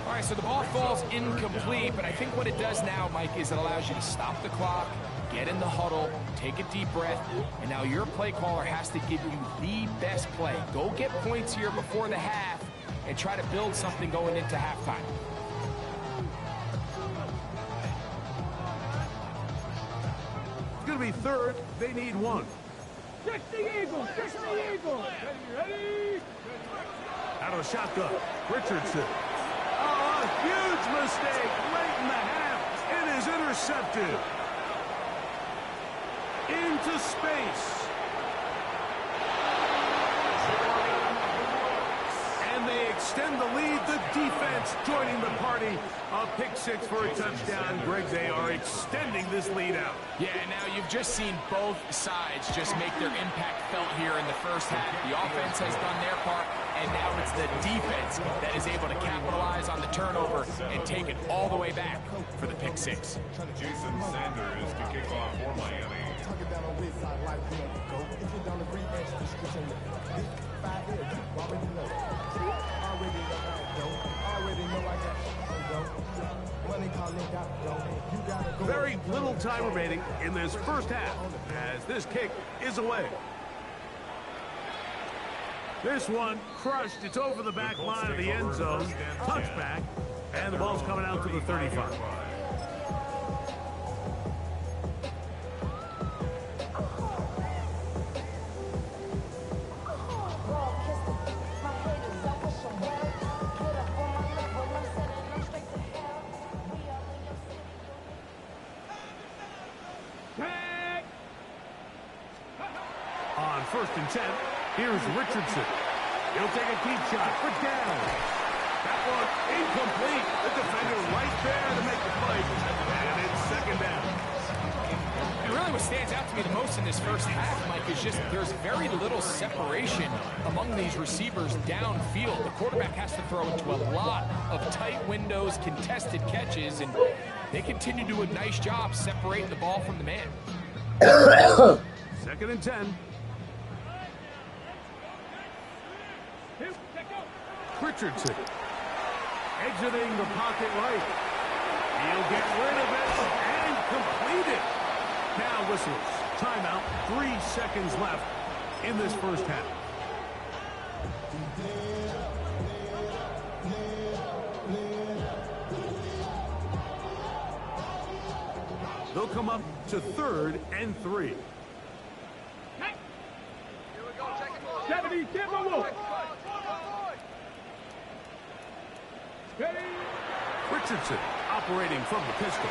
All right, so the ball falls incomplete, but I think what it does now, Mike, is it allows you to stop the clock, get in the huddle, take a deep breath, and now your play caller has to give you the best play. Go get points here before the half and try to build something going into halftime. It's going to be third. They need one. Check the Eagles! Check the Eagles! Ready? Out of the shotgun, Richardson. Oh, a huge mistake late in the half. It is intercepted. Into space. And they extend the lead. The defense joining the party. A pick six for a touchdown. Greg, they are extending this lead out. Yeah, now you've just seen both sides just make their impact felt here in the first half. The offense has done their part, and now it's the defense that is able to capitalize on the turnover and take it all the way back for the pick six. Jason Sanders to kick off for Miami. Very little time remaining in this first half as this kick is away. This one crushed. It's over the back line of the end zone. Touchback. And the ball's coming out to the 35. On 1st and 10, here's Richardson. He'll take a deep shot for down. That one incomplete. The defender right there to make the play. And it's second down. And really what stands out to me the most in this first half, Mike, is just there's very little separation among these receivers downfield. The quarterback has to throw into a lot of tight windows, contested catches, and they continue to do a nice job separating the ball from the man. 2nd and 10. Richardson exiting the pocket right. He'll get rid of it and complete it. Now whistles. Timeout. 3 seconds left in this first half. They'll come up to 3rd and 3. 70, get my move. Richardson operating from the pistol.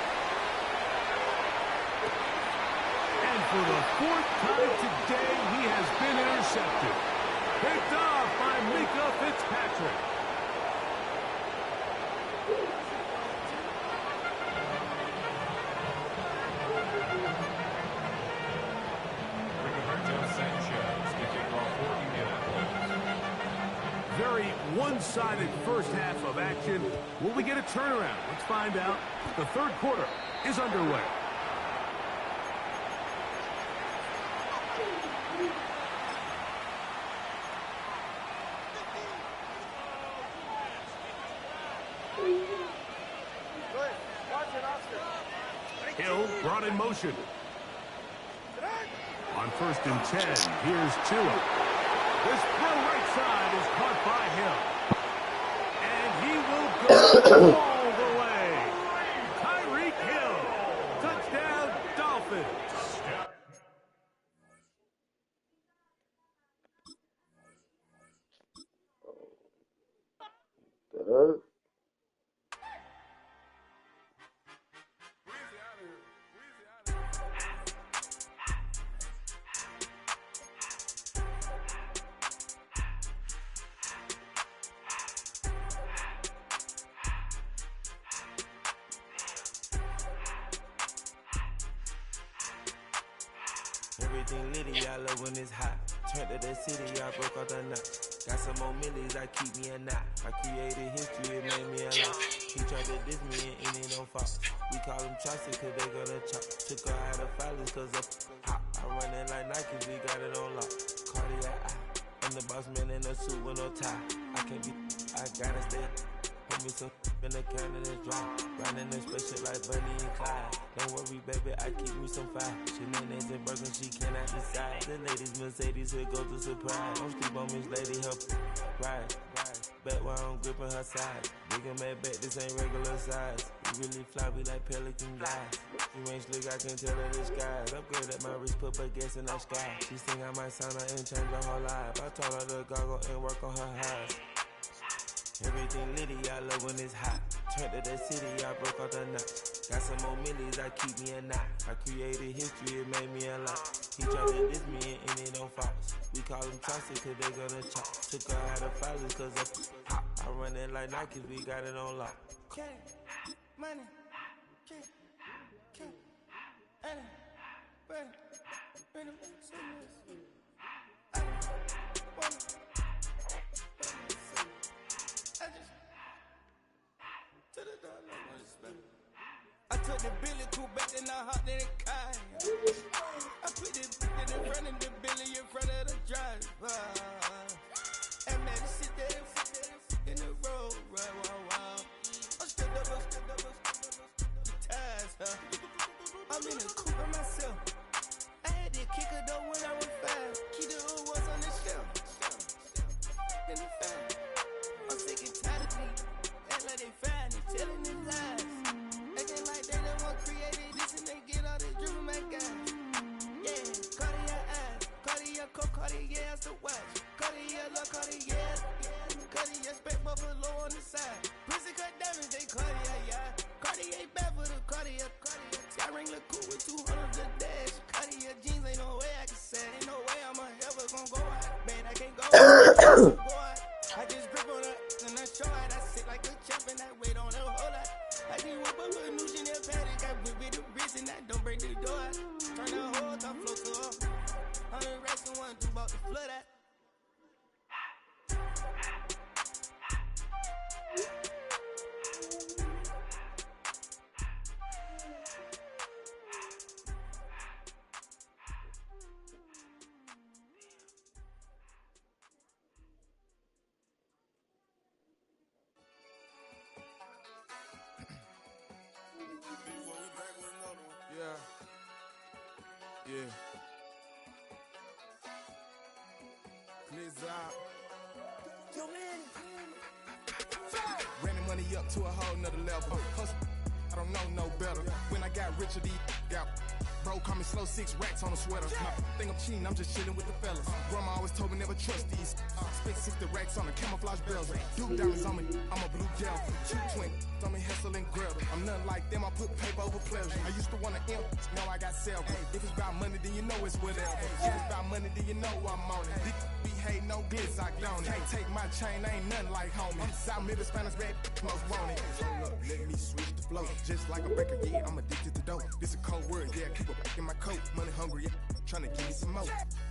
And for the 4th time today, he has been intercepted. Picked off by Mika Fitzpatrick. Very one-sided first half of action. Will we get a turnaround? Let's find out. The 3rd quarter is underway. Hill brought in motion. On 1st and 10, here's Tua. This throw right side is caught by Hill. And he will go all the way. Tyreek Hill. Touchdown, Dolphins. Everything litty, I love when it's hot. Turned to the city, I broke all the knots. Got some more millies, I keep me a knot. I created history, it made me a lot. He tried to diss me and it don't fall. We call them chopsticks cause they gonna chop. Took her out of filers cause of hop. I run it like Nike, we got it on lock. Cardiac eye. I'm the boss man in a suit with no tie. I can't be, I gotta stay. Put me some in the can and it's dry. Riding this special like Bunny and Clyde. Don't worry, baby, I keep me some fire. Shenanigans and Birkin, she cannot decide. The ladies Mercedes, here goes the surprise. Don't sleep on Miss Lady, help ride. Back while I'm gripping her side. Big and mad back, this ain't regular size. We really fly, we like pelican guys. You ain't slick, I can tell her the skies. Upgrade at my wrist, put her gas in the sky. She think I might sign her and change her whole life. I told her to goggle and work on her highs. Everything litty, I love when it's hot. Turned to the city, I broke out the knot. Got some more millies, I keep me a knot. I created history, it made me a lot. He tried to diss me and it don't fall. We call them chopsticks cause they gonna chop. Took her out of filers cause of hop. I run it like Nike, we got it on lock. Cash, money, cash, money, money, money, I took the Billy cool back and I hopped in the car. I put the in front of the Billy in front of the driver. And man, sit there in the road, right, wow. I'm still double, the ties, huh? I'm in the coupe by myself. I had to kick her though when I was 5. Keep the old ones on the shelf. In the fan. I'm sick and tired of me. Act like they fine and telling them lies. Acting like they the one created this and they get all this driven my guys. Yeah, Cartier eyes, Cartier coat, Cartier has the watch. Cartier look, Cartier, Cartier spec buffalo on the side. Pussy cut diamonds, they Cartier, yeah. Cartier bad for the Cartier. Sky ring look cool with 200 the dash. Cartier jeans, ain't no way I can say. Ain't no way I'm ever gonna go out. Man, I can't go out. I just grip on her and I show her. I sit like a champ and I wait on her whole lot. I just whip up a new Chanel paddock. I whip with the wrist and I don't break the door. Turn the whole top float to her. 100 racks and 1 2 about to flood that. Yeah. Clears out. Yo, man. Ran the money up to a whole nother level. Hustle, I don't know no better. When I got rich, these got bro, call me slow 6 racks on a sweater. My think I'm cheating, I'm just chilling with the fellas. Grandma always told me never trust these. Spent 60 racks on the camouflage bells. Duke diamonds on me, I'm a blue gel. 220, on me Hessel and Gretel. I'm nothing like them, I put paper over pleasure. I used to want to imp, now I got several. If it's about money, then you know it's whatever. If it's about money, then you know I'm on it. We hate no glitz, I don't. Can't take my chain, ain't nothing like homie. South Middle Spanish red, most want it. Look, let me switch the flow. Just like a breaker, yeah, I'm addicted to dope. This a cold word, yeah, keep a in my coat. Money hungry, yeah, tryna give me some more.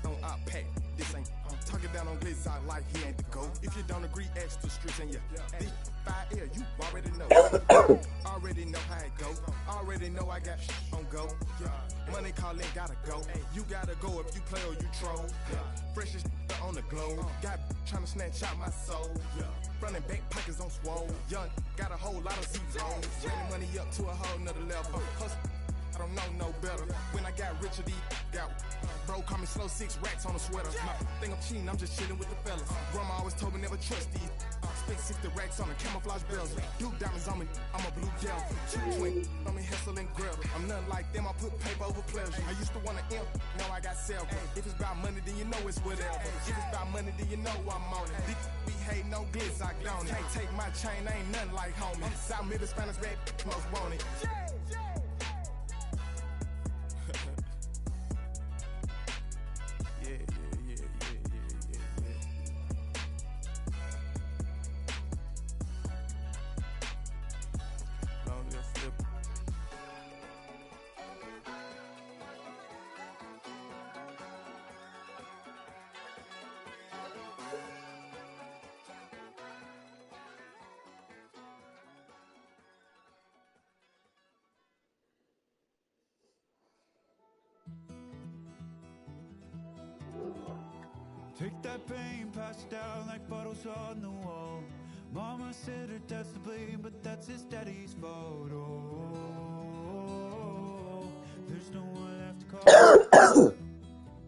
Don't pack, this ain't. I'm talking down on glitz, I like he ain't the GOAT. If you don't agree, ask the streets and yeah. This 5 air, you already know. Already know how it go. Already know I got on go. Money calling, gotta go. You gotta go if you play or you troll. Freshest on the globe. Got tryna snatch out my soul. Running back pockets on swole. Young, got a whole lot of zeros. Running money up to a whole nother level. Hustle, I don't know no better. When I got rich, these got bro, call me slow 6 racks on a sweater. My think I'm cheating, I'm just chilling with the fellas. Grandma always told me never trust these. Spent 60 racks on the camouflage bells. Duke diamonds on me, I'm a blue gel. 220, on me Hessel and Gretel. I'm nothing like them, I put paper over pleasure. I used to want to imp, now I got several. If it's about money, then you know it's whatever. If it's about money, then you know I'm on it. We hate no glitz, I don't. Can't take my chain, ain't nothing like homie. South Middle Spanish red, most want it. Take that pain, pass it down like bottles on the wall. Mama said her dad's to blame, but that's his daddy's fault. Oh, there's no one left to call.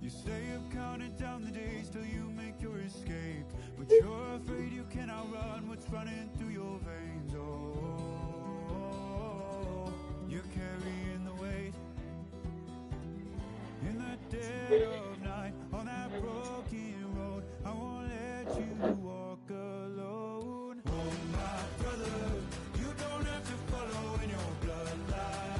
You stay up counting down the days till you make your escape, but you're afraid you cannot run what's running through your veins. Oh, you're carrying the weight in the dead of night on that broken road. I won't let you walk alone. Oh my brother, you don't have to follow in your bloodline.